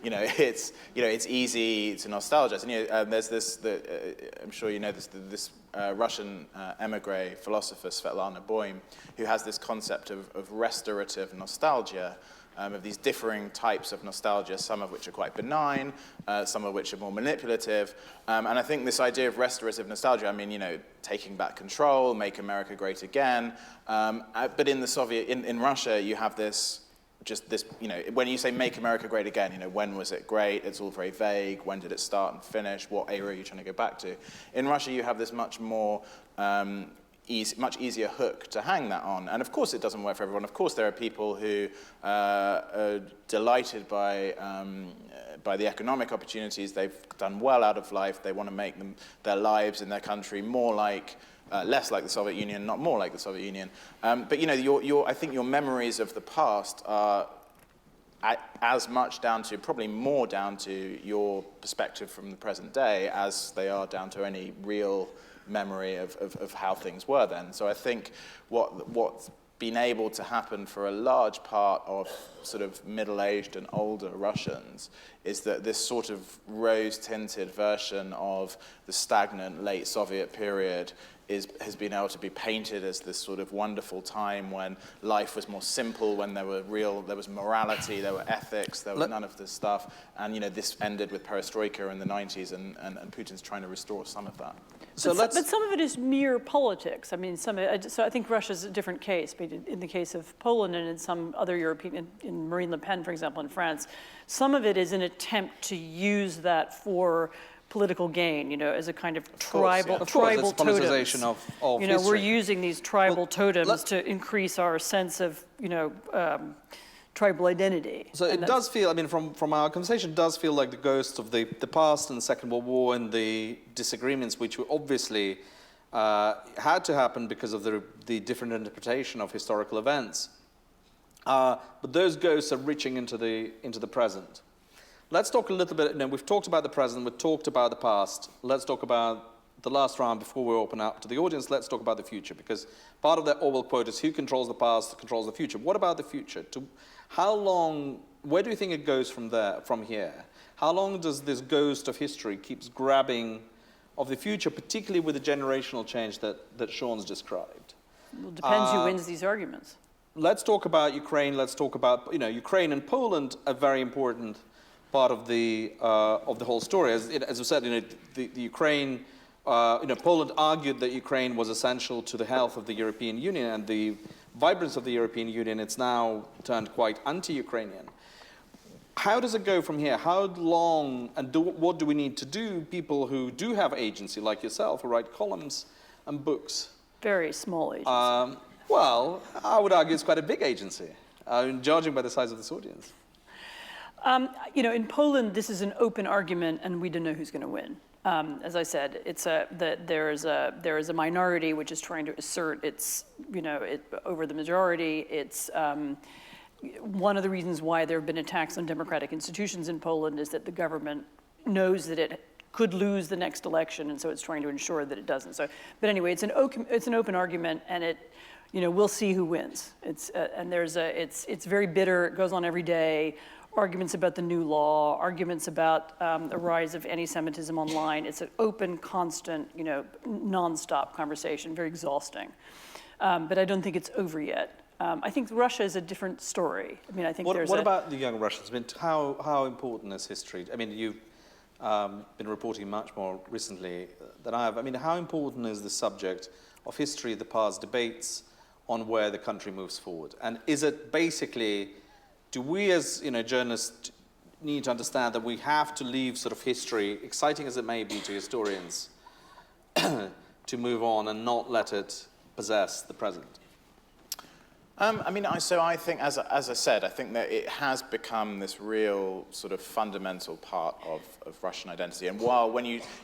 It's easy to nostalgize. And there's this, I'm sure you know this Russian emigre philosopher, Svetlana Boym, who has this concept of restorative nostalgia, of these differing types of nostalgia, some of which are quite benign, some of which are more manipulative. And I think this idea of restorative nostalgia, taking back control, make America great again. But in Russia, you have this, when you say make America great again, when was it great? It's all very vague. When did it start and finish? What era are you trying to go back to? In Russia, you have this much more much easier hook to hang that on. And of course, it doesn't work for everyone. Of course, there are people who are delighted by the economic opportunities. They've done well out of life. They want to make their lives in their country more like less like the Soviet Union, not more like the Soviet Union. But I think your memories of the past are as much down to, probably more down to your perspective from the present day as they are down to any real memory of how things were then. So I think what's been able to happen for a large part of sort of middle-aged and older Russians is that this sort of rose-tinted version of the stagnant late Soviet period has been able to be painted as this sort of wonderful time when life was more simple, when there was morality, there were ethics, there was none of this stuff. And this ended with perestroika in the 90s, and Putin's trying to restore some of that. But some of it is mere politics. I mean, so I think Russia's a different case. But in the case of Poland and in some other European, in Marine Le Pen, for example, in France, some of it is an attempt to use that for political gain, as a kind of tribal totems. Politicization of history. We're using these tribal totems to increase our sense of, tribal identity. So it does feel, from our conversation, it does feel like the ghosts of the past and the Second World War and the disagreements, which were obviously had to happen because of the different interpretation of historical events. But those ghosts are reaching into the present. Let's talk a little bit. We've talked about the present, we've talked about the past. Let's talk about the last round before we open up to the audience. Let's talk about the future, because part of that Orwell quote is who controls the past controls the future. What about the future? Where do you think it goes from here? How long does this ghost of history keeps grabbing of the future, particularly with the generational change that Sean's described? Well, it depends who wins these arguments. Let's talk about Ukraine. Let's talk about, Ukraine and Poland, a very important part of the whole story. As I said, the Ukraine, Poland argued that Ukraine was essential to the health of the European Union and the vibrance of the European Union. It's now turned quite anti-Ukrainian. How does it go from here? How long and what do we need to do, people who do have agency, like yourself, who write columns and books? Very small agency. Well, I would argue it's quite a big agency, judging by the size of this audience. In Poland, this is an open argument, and we don't know who's going to win. As I said, there is a minority which is trying to assert its, over the majority. It's one of the reasons why there have been attacks on democratic institutions in Poland is that the government knows that it could lose the next election, and so it's trying to ensure that it doesn't. So, but anyway, it's an open argument, and we'll see who wins. It's very bitter. It goes on every day. Arguments about the new law, arguments about the rise of anti-Semitism online. It's an open, constant, nonstop conversation, very exhausting. But I don't think it's over yet. I think Russia is a different story. I mean, I think what about the young Russians? I mean, how important is history? I mean, you've been reporting much more recently than I have. I mean, how important is the subject of history, the past debates on where the country moves forward? And is it basically, do we as journalists need to understand that we have to leave sort of history, exciting as it may be to historians, to move on and not let it possess the present? I think, as I said, I think that it has become this real sort of fundamental part of Russian identity. And while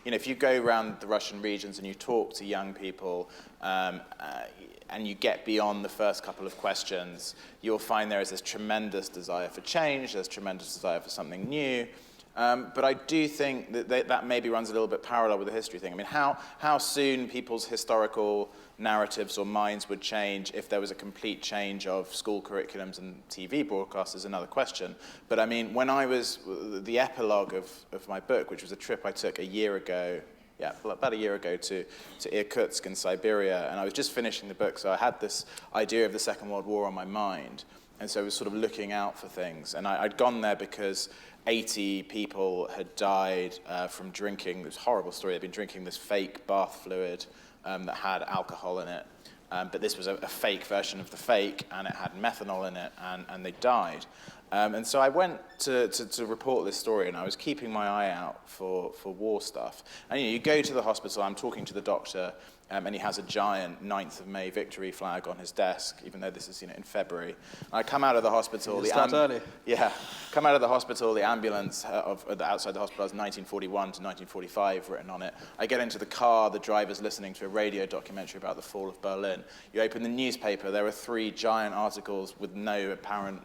if you go around the Russian regions and you talk to young people, and you get beyond the first couple of questions, you'll find there is this tremendous desire for change, there's tremendous desire for something new. But I do think that maybe runs a little bit parallel with the history thing. I mean, how soon people's historical narratives or minds would change if there was a complete change of school curriculums and TV broadcasts is another question. But I mean, when I was, the epilogue of my book, which was a trip I took about a year ago to Irkutsk in Siberia, and I was just finishing the book, so I had this idea of the Second World War on my mind, and so I was sort of looking out for things. And I'd gone there because 80 people had died from drinking, this horrible story, they'd been drinking this fake bath fluid that had alcohol in it, but this was a fake version of the fake, and it had methanol in it, and they died. And so I went to report this story, and I was keeping my eye out for war stuff. And you go to the hospital, I'm talking to the doctor, and he has a giant 9th of May victory flag on his desk, even though this is in February. I come out of the hospital. Early. Yeah, come out of the hospital, the ambulance outside the hospital has 1941 to 1945 written on it. I get into the car, the driver's listening to a radio documentary about the fall of Berlin. You open the newspaper, there are 3 giant articles with no apparent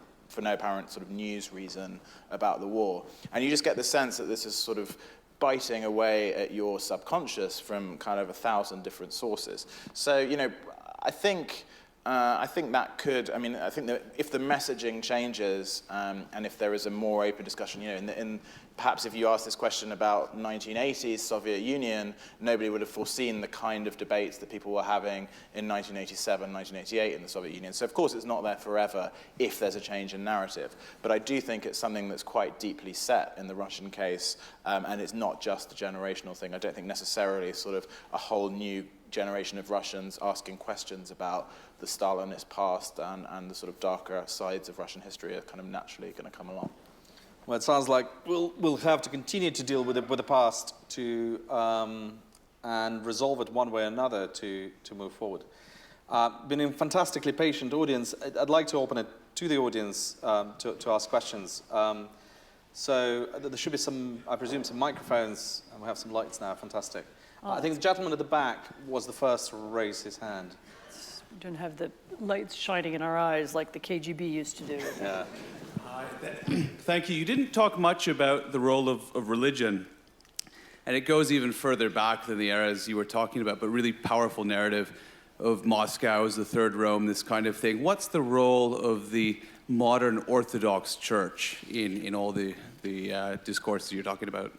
sort of news reason about the war. And you just get the sense that this is sort of biting away at your subconscious from kind of 1,000 different sources. So, I think that could, I think that if the messaging changes and if there is a more open discussion, perhaps if you ask this question about 1980s Soviet Union, nobody would have foreseen the kind of debates that people were having in 1987, 1988 in the Soviet Union. So of course it's not there forever if there's a change in narrative. But I do think it's something that's quite deeply set in the Russian case, and it's not just a generational thing. I don't think necessarily sort of a whole new generation of Russians asking questions about the Stalinist past and the sort of darker sides of Russian history are kind of naturally going to come along. Well, it sounds like we'll have to continue to deal with the past and resolve it one way or another to move forward. Been a fantastically patient audience. I'd like to open it to the audience to ask questions. So there should be I presume, some microphones, and we have some lights now. Fantastic. I think the gentleman at the back was the first to raise his hand. We don't have the lights shining in our eyes like the KGB used to do. Yeah. Thank you. You didn't talk much about the role of religion, and it goes even further back than the eras you were talking about, but really powerful narrative of Moscow as the Third Rome, this kind of thing. What's the role of the modern Orthodox Church in all the the discourse that you're talking about?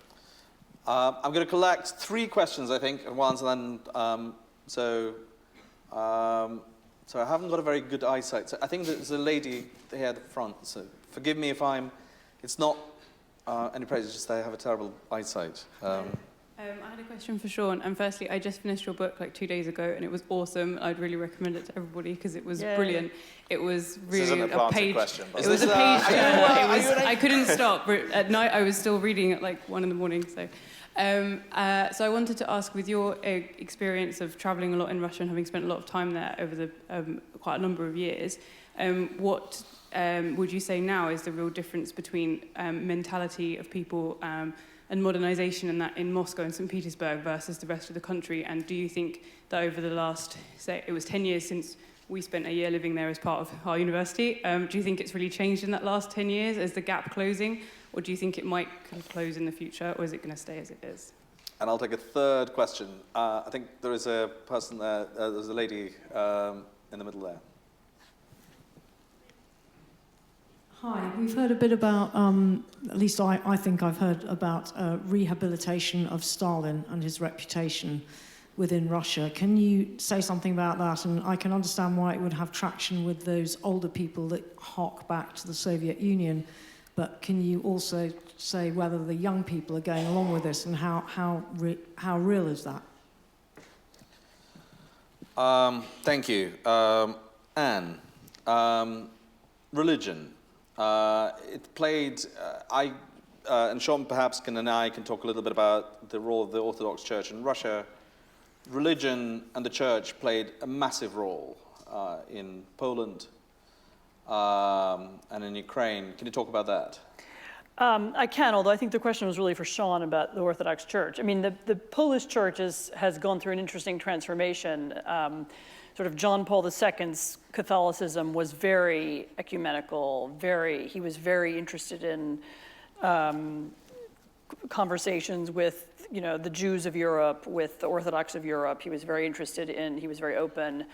I'm going to collect 3 questions, I think, at once, and then so I haven't got a very good eyesight. So I think there's a lady here at the front. So forgive me if it's not any praise, it's just I have a terrible eyesight. I had a question for Sean, and firstly, I just finished your book like 2 days ago, and it was awesome. I'd really recommend it to everybody because it was brilliant. It was really a page. Question, it was a page. I couldn't stop. At night, I was still reading at like 1 a.m. So, so I wanted to ask, with your experience of traveling a lot in Russia and having spent a lot of time there over the quite a number of years, what would you say now is the real difference between mentality of people and modernization and that in Moscow and St. Petersburg versus the rest of the country? And do you think that over the last, say, it was 10 years since we spent a year living there as part of our university, do you think it's really changed in that last 10 years? Is the gap closing? Or do you think it might close in the future? Or is it going to stay as it is? And I'll take a third question. I think there is a person there, there's a lady in the middle there. Hi, we've heard a bit about, at least I think I've heard about rehabilitation of Stalin and his reputation within Russia. Can you say something about that? And I can understand why it would have traction with those older people that hark back to the Soviet Union, but can you also say whether the young people are going along with this, and how real is that? Thank you. Anne, religion. It played, and Sean perhaps and I can talk a little bit about the role of the Orthodox Church in Russia. Religion and the church played a massive role in Poland and in Ukraine. Can you talk about that? I can, although I think the question was really for Sean about the Orthodox Church. I mean, the Polish Church has gone through an interesting transformation. Sort of John Paul II's Catholicism was very ecumenical, he was very interested in conversations with, the Jews of Europe, with the Orthodox of Europe. He was very open.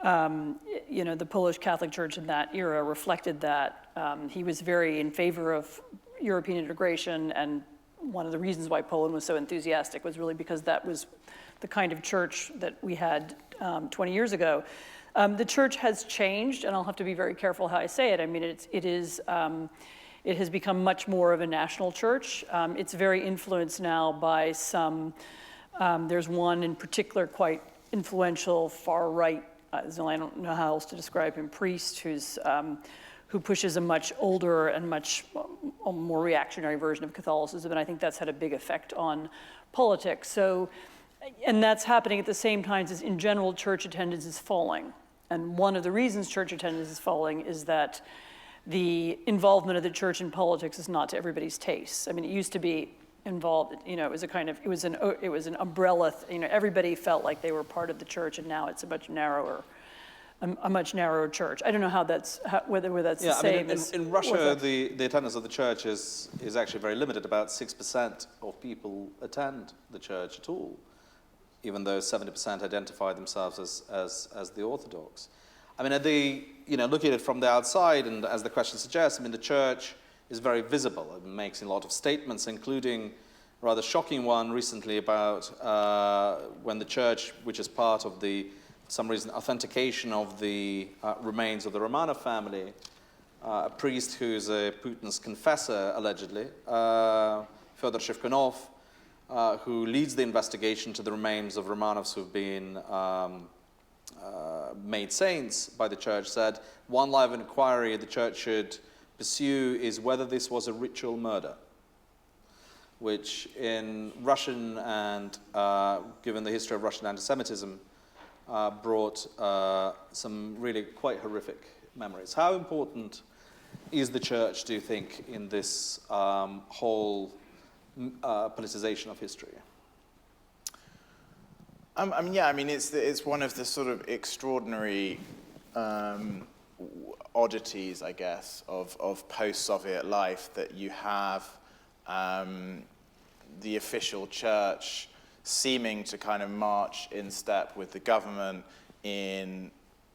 The Polish Catholic Church in that era reflected that. He was very in favor of European integration, and one of the reasons why Poland was so enthusiastic was really because that was the kind of church that we had 20 years ago. The church has changed, and I'll have to be very careful how I say it. I mean, it has become much more of a national church. It's very influenced now by some, there's one in particular quite influential far-right, I don't know how else to describe him, priest who pushes a much older and much more reactionary version of Catholicism, and I think that's had a big effect on politics. So, and that's happening at the same time as, in general, church attendance is falling. And one of the reasons church attendance is falling is that the involvement of the church in politics is not to everybody's tastes. I mean, it used to be involved, it was an umbrella, everybody felt like they were part of the church, and now it's a much narrower church. I don't know whether that's the same. In Russia, the attendance of the church is actually very limited. About 6% of people attend the church at all, even though 70% identify themselves as the Orthodox. I mean, looking at it from the outside, and as the question suggests, I mean, the church is very visible. It makes a lot of statements, including a rather shocking one recently about when the church, which is part of the, for some reason, authentication of the remains of the Romanov family, a priest who's Putin's confessor, allegedly, Fyodor Shevkunov, who leads the investigation to the remains of Romanovs who've been made saints by the church, said one line of inquiry the church should pursue is whether this was a ritual murder, which in Russian and given the history of Russian anti-Semitism brought some really quite horrific memories. How important is the church, do you think, in this whole politicization of history? It's one of the sort of extraordinary oddities, I guess, of post-Soviet life, that you have the official church seeming to kind of march in step with the government in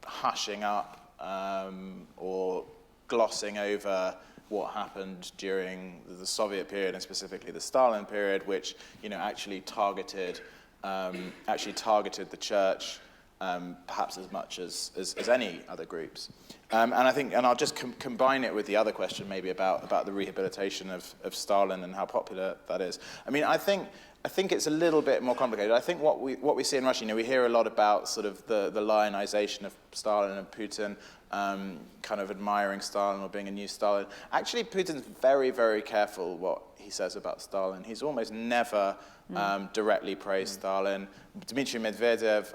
hushing up or glossing over what happened during the Soviet period and specifically the Stalin period, which actually targeted the church perhaps as much as any other groups. And I'll just combine it with the other question maybe about the rehabilitation of Stalin and how popular that is. I mean, I think it's a little bit more complicated. I think what we see in Russia, we hear a lot about sort of the lionization of Stalin and Putin, kind of admiring Stalin or being a new Stalin. Actually, Putin's very, very careful what he says about Stalin. He's almost never directly praised Stalin. Dmitry Medvedev,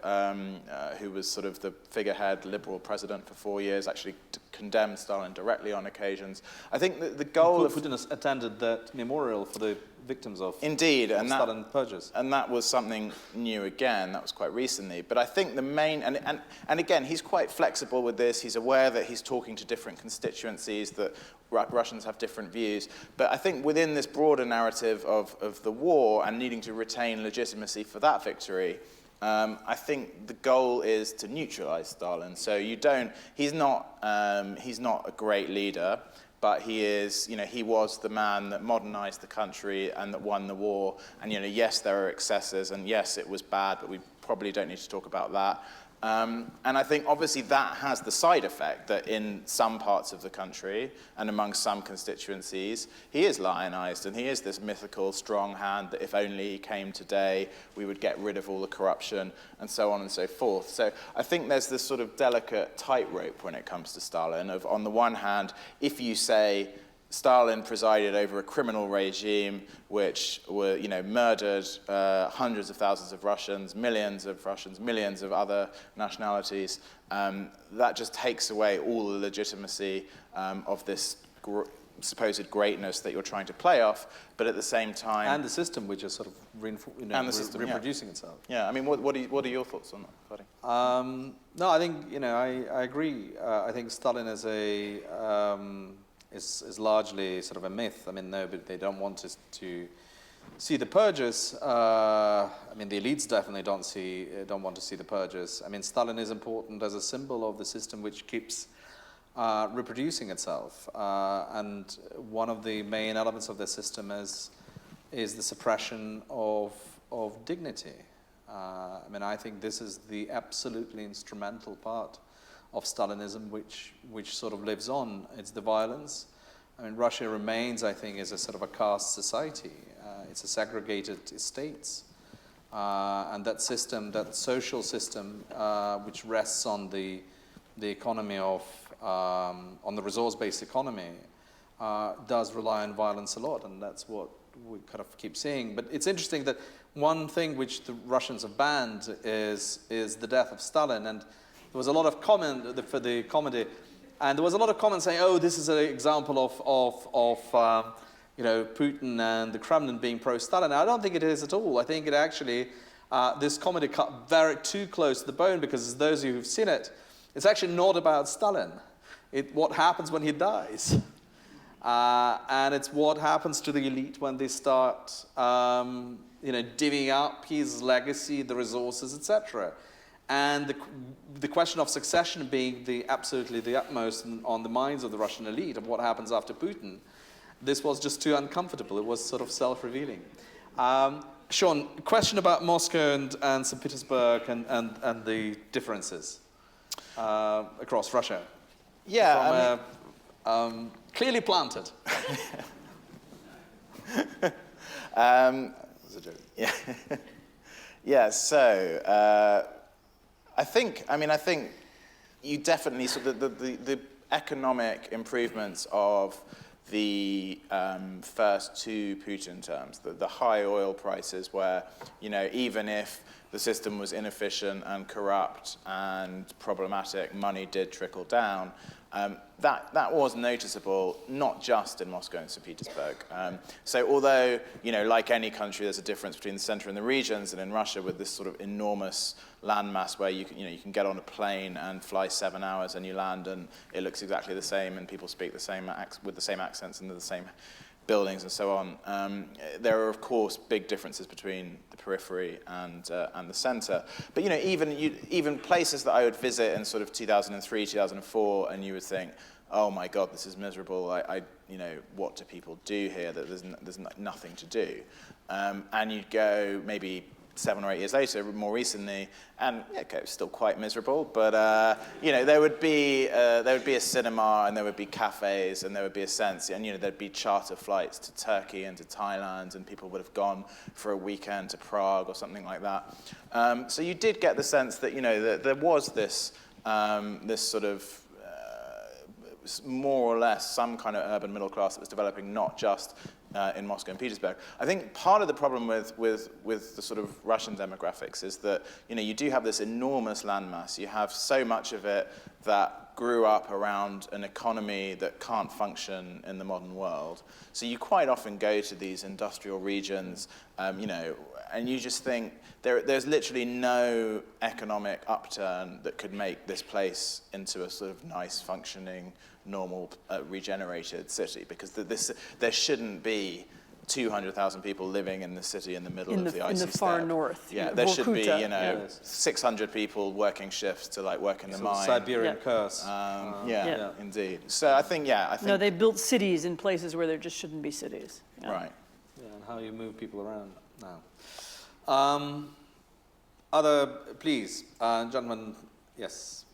who was sort of the figurehead liberal president for 4 years, actually condemned Stalin directly on occasions. I think the goal of Putin has attended that memorial for the victims of Stalin purges. And that was something new again. That was quite recently. But I think the main, and again, he's quite flexible with this. He's aware that he's talking to different constituencies, that Russians have different views. But I think within this broader narrative of the war and needing to retain legitimacy for that victory, I think the goal is to neutralize Stalin. So he's not a great leader, but he was the man that modernized the country and that won the war. And, yes, there are excesses, and yes, it was bad, but we probably don't need to talk about that. And I think, obviously, that has the side effect that in some parts of the country and among some constituencies, he is lionized, and he is this mythical strong hand that if only he came today, we would get rid of all the corruption, and so on and so forth. So I think there's this sort of delicate tightrope when it comes to Stalin of, on the one hand, if you say Stalin presided over a criminal regime which murdered hundreds of thousands of Russians, millions of other nationalities. That just takes away all the legitimacy of this supposed greatness that you're trying to play off, but at the same time... And the system which is sort of reproducing itself. Yeah, I mean, what are your thoughts on that, Paddy? No, I think, I agree. I think Stalin is is largely sort of a myth. I mean, nobody, they don't want us to see the purges. I mean, the elites definitely don't want to see the purges. I mean, Stalin is important as a symbol of the system which keeps reproducing itself. And one of the main elements of the system is the suppression of dignity. I mean, I think this is the absolutely instrumental part of Stalinism, which sort of lives on. It's the violence. I mean, Russia remains, I think, as a sort of a caste society. It's a segregated estates. And that system, that social system, which rests on the economy of, on the resource-based economy, does rely on violence a lot, and that's what we kind of keep seeing. But it's interesting that one thing which the Russians have banned is the death of Stalin, and there was a lot of comment for the comedy, and there was a lot of comment saying, "Oh, this is an example of Putin and the Kremlin being pro-Stalin." I don't think it is at all. I think it actually this comedy cut very too close to the bone, because as those of you who've seen it, it's actually not about Stalin. What happens when he dies, and it's what happens to the elite when they start, divvying up his legacy, the resources, etc. And the question of succession being absolutely the utmost on the minds of the Russian elite of what happens after Putin, this was just too uncomfortable. It was sort of self-revealing. Sean, question about Moscow and St. Petersburg and the differences across Russia. Yeah, clearly planted. That's a joke. Yeah. Yeah. So I think you definitely the economic improvements of the first two Putin terms, the high oil prices, where even if the system was inefficient and corrupt and problematic, money did trickle down. That was noticeable, not just in Moscow and St. Petersburg. So although, like any country, there's a difference between the center and the regions, and in Russia with this sort of enormous landmass where you can get on a plane and fly 7 hours and you land and it looks exactly the same and people speak the same with the same accents and the same buildings and so on. There are, of course, big differences between the periphery and the center. But even places that I would visit in sort of 2003, 2004, and you would think, oh my God, this is miserable. What do people do here? That there's nothing to do. And you'd go maybe 7 or 8 years later, more recently, and okay, it's still quite miserable, but there would be a cinema, and there would be cafes, and there would be a sense, and there'd be charter flights to Turkey and to Thailand, and people would have gone for a weekend to Prague or something like that. So you did get the sense that that there was this sort of more or less some kind of urban middle class that was developing, not just in Moscow and Petersburg. I think part of the problem with the sort of Russian demographics is that you do have this enormous landmass. You have so much of it that grew up around an economy that can't function in the modern world. So you quite often go to these industrial regions, and you just think there's literally no economic upturn that could make this place into a sort of nice, functioning, normal, regenerated city, because there shouldn't be 200,000 people living in the city in the middle of the icy steppe. In the far north. Yeah, there should be 600 people working shifts to work in the mine. Siberian curse. Indeed. So I think. No, they built cities in places where there just shouldn't be cities. Yeah. Right. Yeah, and how you move people around now. Please, gentlemen, yes.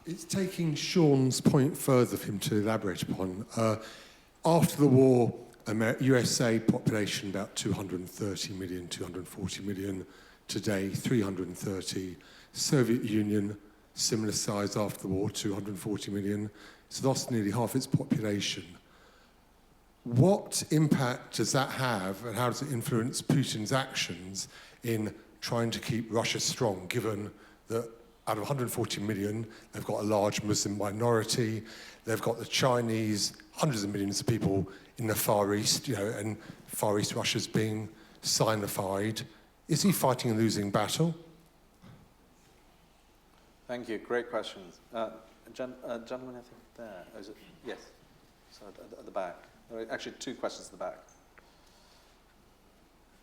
It's taking Sean's point further for him to elaborate upon. After the war, USA population about 230 million, 240 million. Today, 330. Soviet Union, similar size after the war, 240 million. It's lost nearly half its population. What impact does that have, and how does it influence Putin's actions in trying to keep Russia strong, given that out of 140 million, they've got a large Muslim minority, they've got the Chinese, hundreds of millions of people in the Far East, and Far East Russia's being Sinified. Is he fighting a losing battle? Thank you, great questions. Gentleman, I think there. Oh, is it? Yes, so at the back. Actually, 2 questions at the back.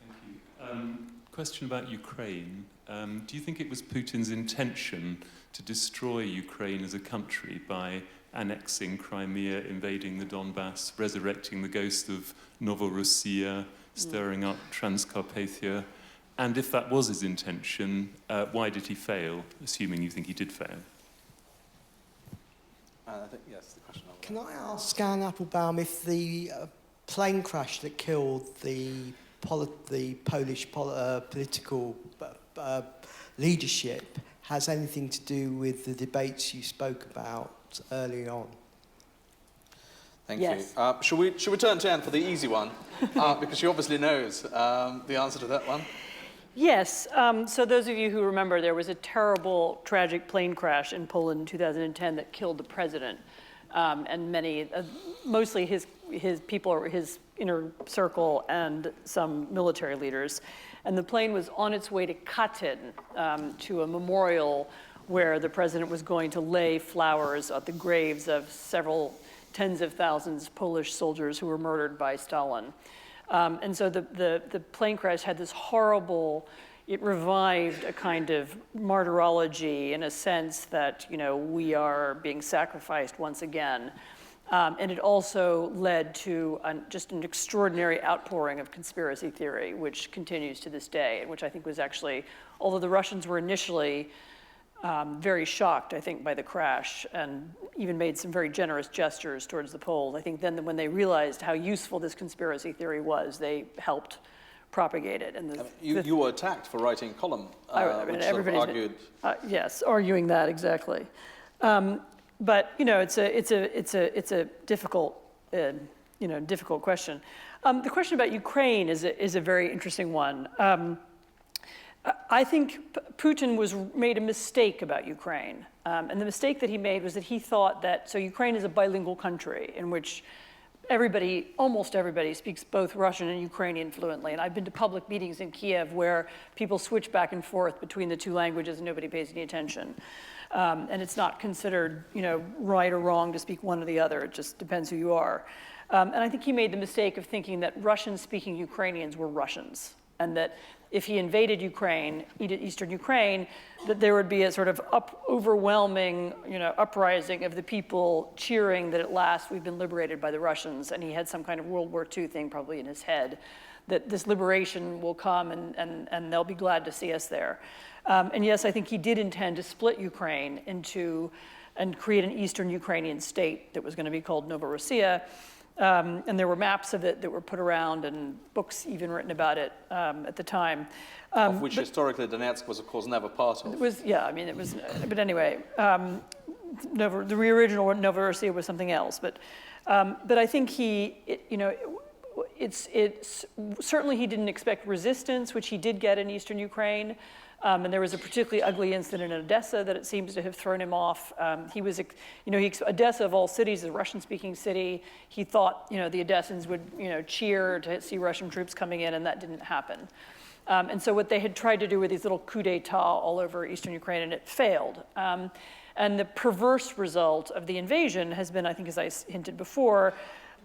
Thank you. Question about Ukraine. Do you think it was Putin's intention to destroy Ukraine as a country by annexing Crimea, invading the Donbass, resurrecting the ghost of Novorossiya, stirring up Transcarpathia? And if that was his intention, why did he fail, assuming you think he did fail? I think, yes, the question. Can I ask Anne Applebaum if the plane crash that killed the Polish political leadership has anything to do with the debates you spoke about early on? Thank you. Should we turn to Anne for the easy one? Because she obviously knows the answer to that one. Yes. So those of you who remember, there was a terrible, tragic plane crash in Poland in 2010 that killed the president. And many, mostly his people, or his inner circle, and some military leaders. And the plane was on its way to Katyn, to a memorial where the president was going to lay flowers at the graves of several tens of thousands of Polish soldiers who were murdered by Stalin. And so the plane crash had this horrible, it revived a kind of martyrology in a sense that, we are being sacrificed once again. And it also led to just an extraordinary outpouring of conspiracy theory, which continues to this day, and which I think was actually, although the Russians were initially very shocked, I think, by the crash, and even made some very generous gestures towards the Poles. I think then when they realized how useful this conspiracy theory was, they helped propagate it. And you were attacked for writing a column, which sort of argued. Yes, arguing that exactly. But it's a difficult difficult question. The question about Ukraine is a very interesting one. I think Putin made a mistake about Ukraine. And the mistake that he made was that he thought that, so Ukraine is a bilingual country in which everybody, almost everybody, speaks both Russian and Ukrainian fluently. And I've been to public meetings in Kiev where people switch back and forth between the two languages and nobody pays any attention. And it's not considered, right or wrong to speak one or the other. It just depends who you are. And I think he made the mistake of thinking that Russian-speaking Ukrainians were Russians, and that if he invaded Ukraine, eastern Ukraine, that there would be a sort of overwhelming, uprising of the people cheering that at last we've been liberated by the Russians. And he had some kind of World War II thing probably in his head, that this liberation will come and they'll be glad to see us there. And yes, I think he did intend to split Ukraine and create an eastern Ukrainian state that was going to be called Novorossiya. And there were maps of it that were put around and books even written about it at the time. Of which historically Donetsk was, of course, never part of. It was, but anyway, the original Novorossiya was something else. But I think certainly he didn't expect resistance, which he did get in eastern Ukraine. And there was a particularly ugly incident in Odessa that it seems to have thrown him off. Odessa of all cities is a Russian-speaking city. He thought, the Odessans would, cheer to see Russian troops coming in, and that didn't happen. And so what they had tried to do with these little coups d'etat all over eastern Ukraine, and it failed. And the perverse result of the invasion has been, I think, as I hinted before,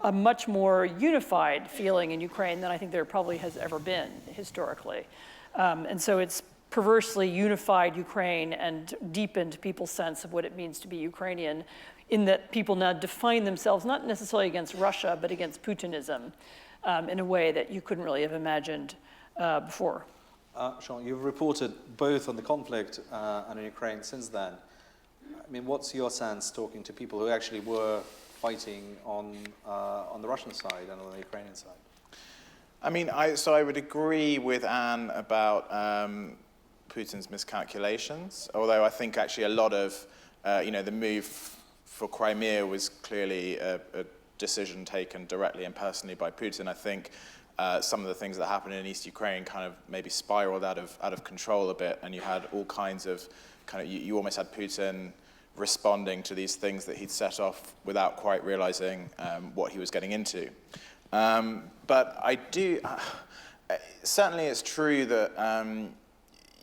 a much more unified feeling in Ukraine than I think there probably has ever been historically. And so it's perversely unified Ukraine and deepened people's sense of what it means to be Ukrainian, in that people now define themselves not necessarily against Russia, but against Putinism in a way that you couldn't really have imagined before. Sean, you've reported both on the conflict and in Ukraine since then. I mean, what's your sense talking to people who actually were fighting on the Russian side and on the Ukrainian side? I mean, I would agree with Anne about Putin's miscalculations, although I think actually a lot of, the move for Crimea was clearly a decision taken directly and personally by Putin. I think some of the things that happened in East Ukraine kind of maybe spiraled out of control a bit, and you had all kinds of you almost had Putin responding to these things that he'd set off without quite realizing what he was getting into. But I do, certainly it's true that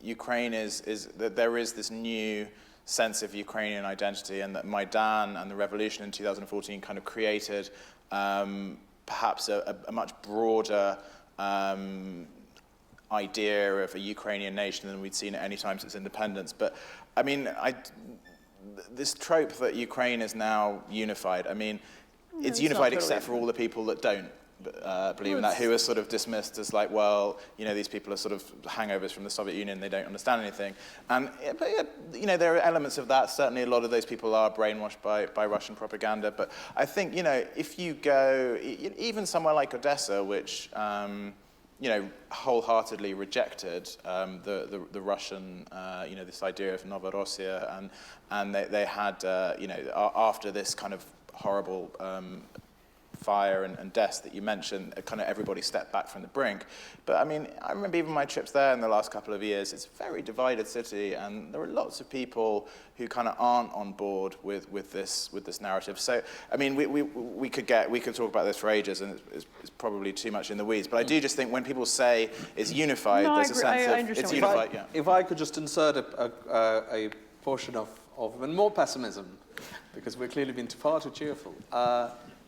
Ukraine that there is this new sense of Ukrainian identity, and that Maidan and the revolution in 2014 kind of created perhaps a much broader idea of a Ukrainian nation than we'd seen at any time since independence. But I mean, this trope that Ukraine is now unified, I mean, it's unified except for all the people that don't believe in that, who are sort of dismissed as like, well, these people are sort of hangovers from the Soviet Union, they don't understand anything. But there are elements of that. Certainly a lot of those people are brainwashed by Russian propaganda. But I think, if you go, even somewhere like Odessa, which, wholeheartedly rejected the Russian, this idea of Novorossiya, and they had, after this kind of horrible fire and deaths that you mentioned, kind of everybody stepped back from the brink. But I mean, I remember even my trips there in the last couple of years. It's a very divided city, and there are lots of people who kind of aren't on board with this narrative. So I mean, we could talk about this for ages, and it's probably too much in the weeds. But I do just think when people say it's unified, there's a sense of it's unified. If I could just insert a portion of even more pessimism, because we're clearly being far too cheerful.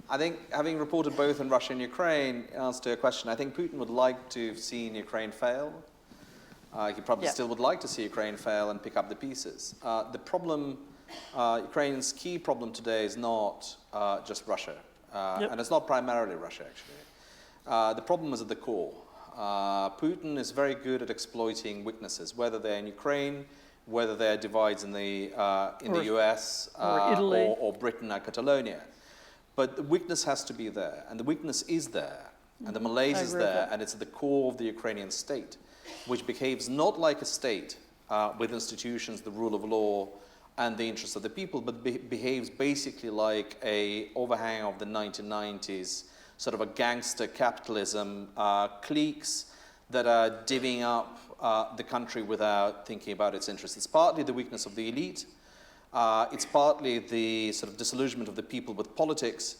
I think, having reported both in Russia and Ukraine, in answer to your question, I think Putin would like to have seen Ukraine fail. He probably still would like to see Ukraine fail and pick up the pieces. The problem, Ukraine's key problem today is not just Russia, and it's not primarily Russia, actually. The problem is at the core. Putin is very good at exploiting weaknesses, whether they're in Ukraine, whether they're divides in the US, or Italy, or Britain or Catalonia. But the weakness has to be there, and the weakness is there, and the malaise is there, and it's at the core of the Ukrainian state, which behaves not like a state with institutions, the rule of law, and the interests of the people, but behaves basically like a overhang of the 1990s, sort of a gangster capitalism, cliques that are divvying up the country without thinking about its interests. It's partly the weakness of the elite. It's partly the sort of disillusionment of the people with politics,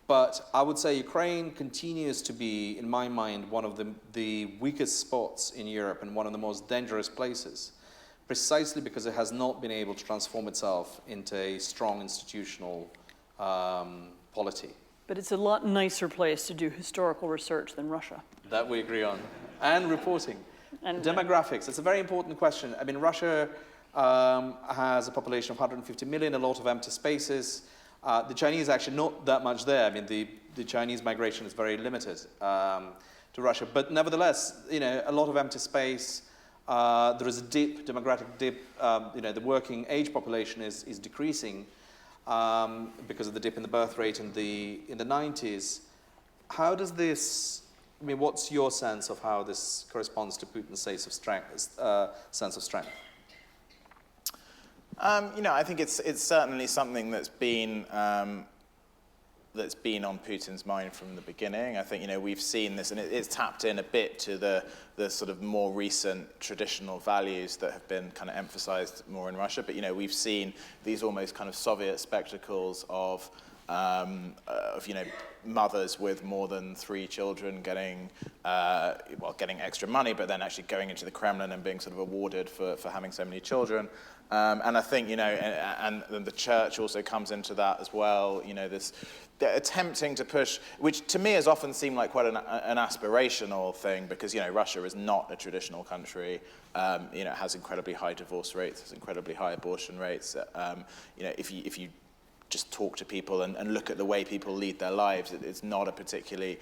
But I would say Ukraine continues to be, in my mind, one of the weakest spots in Europe and one of the most dangerous places, precisely because it has not been able to transform itself into a strong institutional polity. But it's a lot nicer place to do historical research than Russia. That we agree on. And reporting. And demographics, it's a very important question. I mean, Russia has a population of 150 million, a lot of empty spaces. The Chinese actually not that much there. I mean, the Chinese migration is very limited to Russia. But nevertheless, you know, a lot of empty space. There is a dip, demographic dip. You know, the working age population is decreasing because of the dip in the birth rate in the 90s. How does this? I mean, what's your sense of how this corresponds to Putin's sense of strength? You know, I think it's certainly something that's been on Putin's mind from the beginning. I think, you know, we've seen this, and it's tapped in a bit to the sort of more recent traditional values that have been kind of emphasized more in Russia. But, you know, we've seen these almost kind of Soviet spectacles of you know, mothers with more than 3 children getting extra money, but then actually going into the Kremlin and being sort of awarded for having so many children. And I think, you know, and the church also comes into that as well. You know, they're attempting to push, which to me has often seemed like quite an aspirational thing, because, you know, Russia is not a traditional country. You know, it has incredibly high divorce rates, has incredibly high abortion rates. You know, if you just talk to people and look at the way people lead their lives, it's not a particularly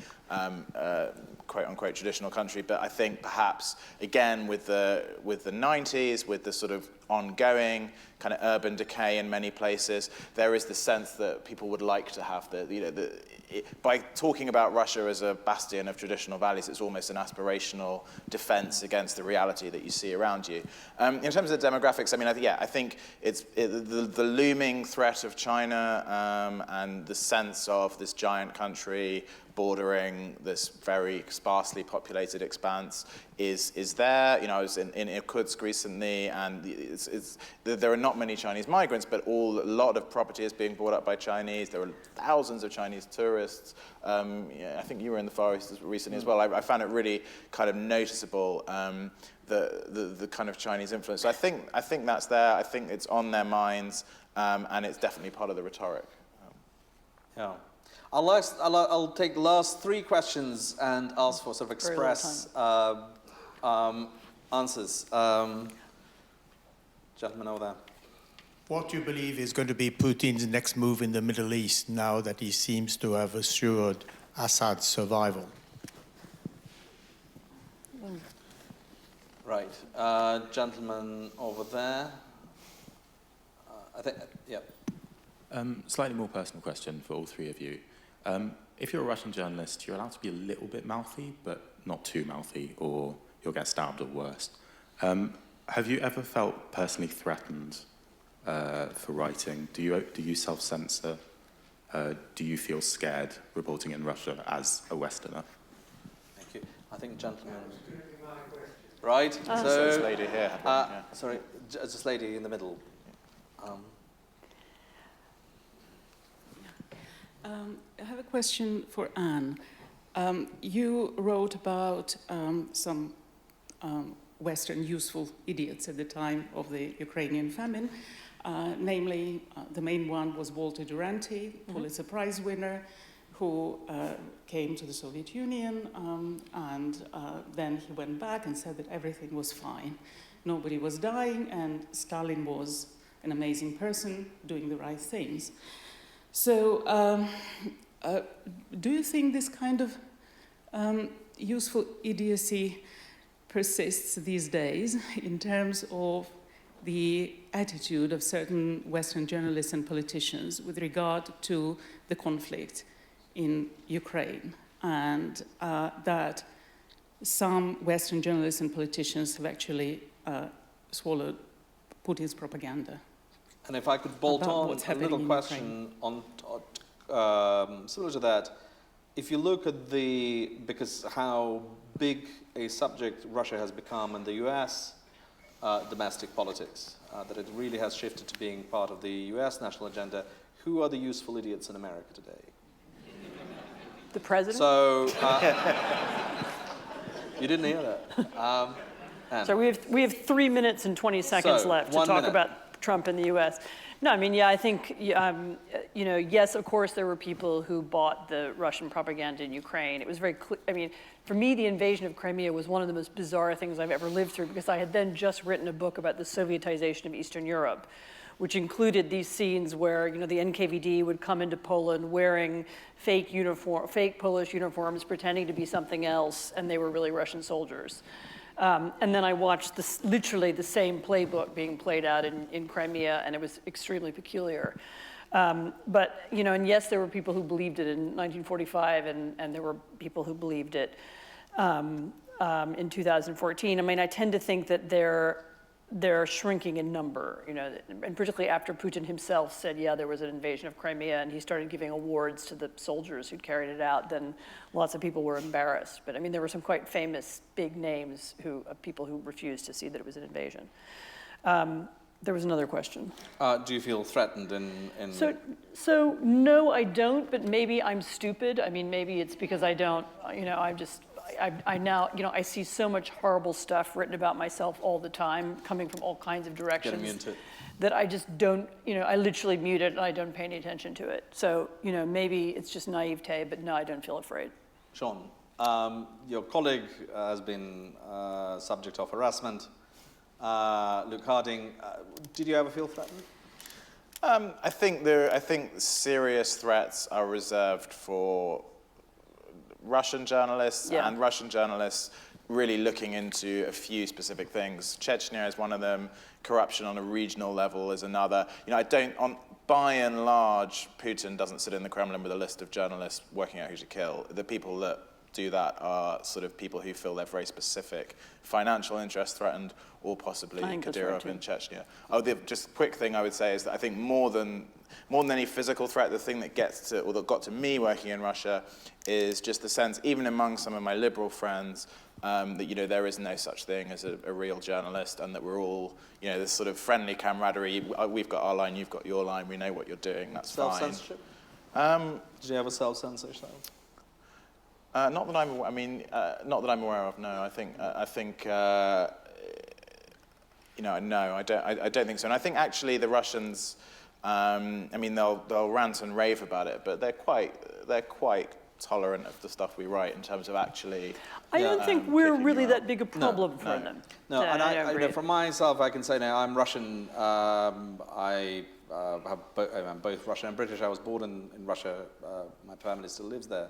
quote-unquote traditional country. But I think perhaps, again, with the 90s, with the sort of ongoing kind of urban decay in many places, there is the sense that people would like to have by talking about Russia as a bastion of traditional values, it's almost an aspirational defense against the reality that you see around you. In terms of the demographics, I mean, I think it's the looming threat of China and the sense of this giant country bordering this very sparsely populated expanse is there. You know, I was in Irkutsk recently, and there are not many Chinese migrants, but a lot of property is being bought up by Chinese. There are thousands of Chinese tourists. I think you were in the Far East recently as well. I found it really kind of noticeable, the kind of Chinese influence. So I think that's there. I think it's on their minds, and it's definitely part of the rhetoric. Yeah. I'll take the last 3 questions and ask for sort of express answers. Gentleman over there. What do you believe is going to be Putin's next move in the Middle East now that he seems to have assured Assad's survival? Right. Gentleman over there. I think, yeah. Slightly more personal question for all 3 of you. If you're a Russian journalist, you're allowed to be a little bit mouthy, but not too mouthy, or you'll get stabbed or worse. Have you ever felt personally threatened for writing? Do you self-censor? Do you feel scared reporting in Russia as a Westerner? Thank you. I think gentleman. Right. So this lady here. Sorry, this lady in the middle. I have a question for Anne. You wrote about some Western useful idiots at the time of the Ukrainian famine. Namely, the main one was Walter Duranty, Pulitzer Prize winner, who came to the Soviet Union, and then he went back and said that everything was fine. Nobody was dying, and Stalin was an amazing person doing the right things. So, do you think this kind of useful idiocy persists these days in terms of the attitude of certain Western journalists and politicians with regard to the conflict in Ukraine, and that some Western journalists and politicians have actually swallowed Putin's propaganda? And if I could bolt on a little question on similar to that, if you look at because how big a subject Russia has become in the US, domestic politics, that it really has shifted to being part of the US national agenda, who are the useful idiots in America today? The president? So, you didn't hear that. So we have 3 minutes and 20 seconds left to talk about Trump in the U.S. No, I mean, yeah, I think, yes, of course, there were people who bought the Russian propaganda in Ukraine. It was very clear. I mean, for me, the invasion of Crimea was one of the most bizarre things I've ever lived through, because I had then just written a book about the Sovietization of Eastern Europe, which included these scenes where, the NKVD would come into Poland wearing fake Polish uniforms, pretending to be something else, and they were really Russian soldiers. And then I watched literally the same playbook being played out in Crimea, and it was extremely peculiar. But, and yes, there were people who believed it in 1945, and there were people who believed it in 2014. I mean, I tend to think that they're shrinking in number, and particularly after Putin himself said, yeah, there was an invasion of Crimea, and he started giving awards to the soldiers who'd carried it out, then lots of people were embarrassed. But I mean, there were some quite famous big names of people who refused to see that it was an invasion. There was another question. Do you feel threatened in... So no, I don't, but maybe I'm stupid. I mean, maybe it's because I don't, I now, I see so much horrible stuff written about myself all the time, coming from all kinds of directions, that I just don't, I literally mute it and I don't pay any attention to it. So, maybe it's just naivete, but no, I don't feel afraid. Sean, your colleague has been subject of harassment. Luke Harding, did you ever feel threatened? I think serious threats are reserved for Russian journalists, and Russian journalists really looking into a few specific things. Chechnya is one of them. Corruption on a regional level is another. By and large, Putin doesn't sit in the Kremlin with a list of journalists working out who to kill. The people that do that are sort of people who feel their very specific financial interests threatened, or possibly Kadyrov in Chechnya. Just a quick thing I would say is that I think more than any physical threat, the thing that that got to me working in Russia is just the sense, even among some of my liberal friends, that there is no such thing as a real journalist, and that we're all, this sort of friendly camaraderie. We've got our line, you've got your line. We know what you're doing. That's fine. Self-censorship? Did you ever self-censor yourself? Not that I'm aware of. No, I think no, I don't think so. And I think actually the Russians, they'll rant and rave about it, but they're quite tolerant of the stuff we write in terms of actually. I don't think we're really that big a problem for them. No, and I for myself, I can say now I'm Russian. I'm both Russian and British. I was born in Russia. My family still lives there.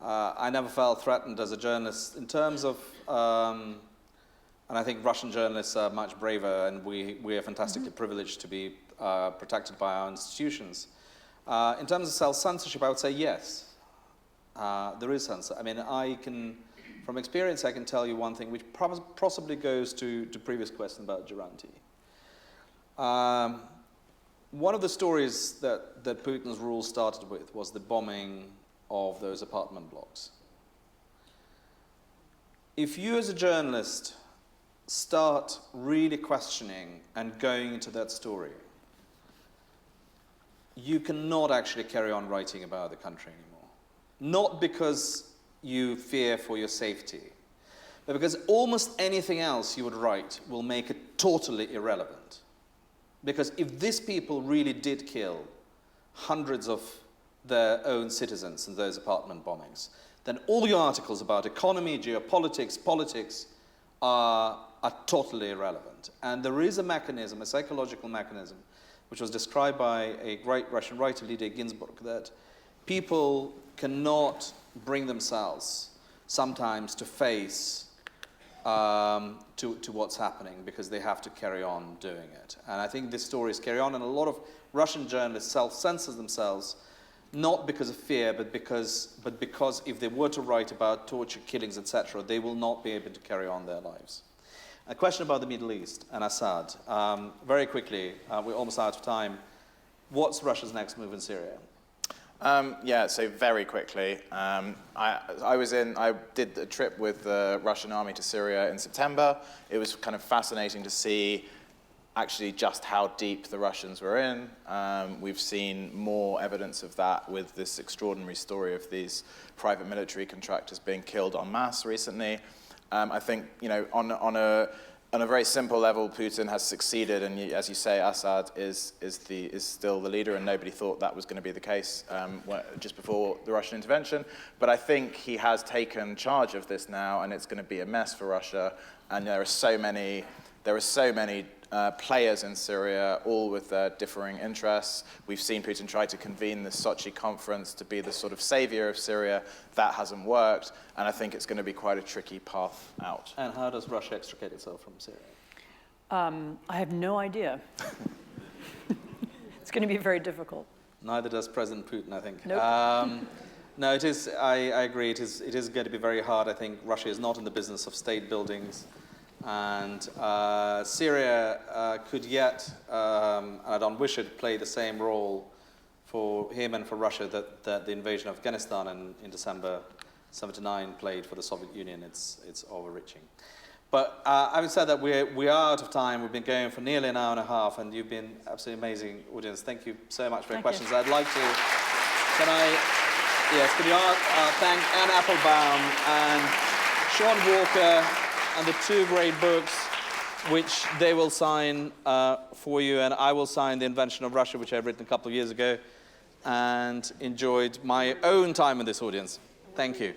I never felt threatened as a journalist in terms of, and I think Russian journalists are much braver, and we are fantastically privileged to be protected by our institutions. In terms of self-censorship, I would say yes. There is censorship. I mean, from experience, I can tell you one thing, which possibly goes to previous question about Duranty. One of the stories that Putin's rule started with was the bombing of those apartment blocks. If you as a journalist start really questioning and going into that story, you cannot actually carry on writing about the country anymore. Not because you fear for your safety, but because almost anything else you would write will make it totally irrelevant. Because if these people really did kill hundreds of their own citizens in those apartment bombings, then all your articles about economy, geopolitics, politics are totally irrelevant. And there is a mechanism, a psychological mechanism, which was described by a great Russian writer, Lydia Ginsburg, that people cannot bring themselves sometimes to face to what's happening because they have to carry on doing it. And I think these stories carry on, and a lot of Russian journalists self-censor themselves, not because of fear, but because if they were to write about torture, killings, etc., they will not be able to carry on their lives. A question about the Middle East and Assad. Very quickly, we're almost out of time. What's Russia's next move in Syria? So very quickly, I did a trip with the Russian army to Syria in September. It was kind of fascinating to see actually just how deep the Russians were in. We've seen more evidence of that with this extraordinary story of these private military contractors being killed en masse recently. I think, on a very simple level, Putin has succeeded, and as you say, Assad is still the leader, and nobody thought that was going to be the case just before the Russian intervention. But I think he has taken charge of this now, and it's going to be a mess for Russia. And there are so many players in Syria, all with their differing interests. We've seen Putin try to convene the Sochi conference to be the sort of savior of Syria. That hasn't worked, and I think it's going to be quite a tricky path out. And how does Russia extricate itself from Syria? I have no idea. It's going to be very difficult. Neither does President Putin, I think. Nope. No, it is. I agree. It is going to be very hard. I think Russia is not in the business of state buildings. And Syria could yet, and I don't wish it, play the same role for him and for Russia that the invasion of Afghanistan in December '79 played for the Soviet Union. It's overreaching. But having said that, we are out of time. We've been going for nearly an hour and a half, and you've been absolutely amazing audience. Thank you so much for your questions. I'd like to, could you thank Anne Applebaum and Sean Walker, and the two great books, which they will sign for you, and I will sign The Invention of Russia, which I've written a couple of years ago, and enjoyed my own time in this audience. Thank you.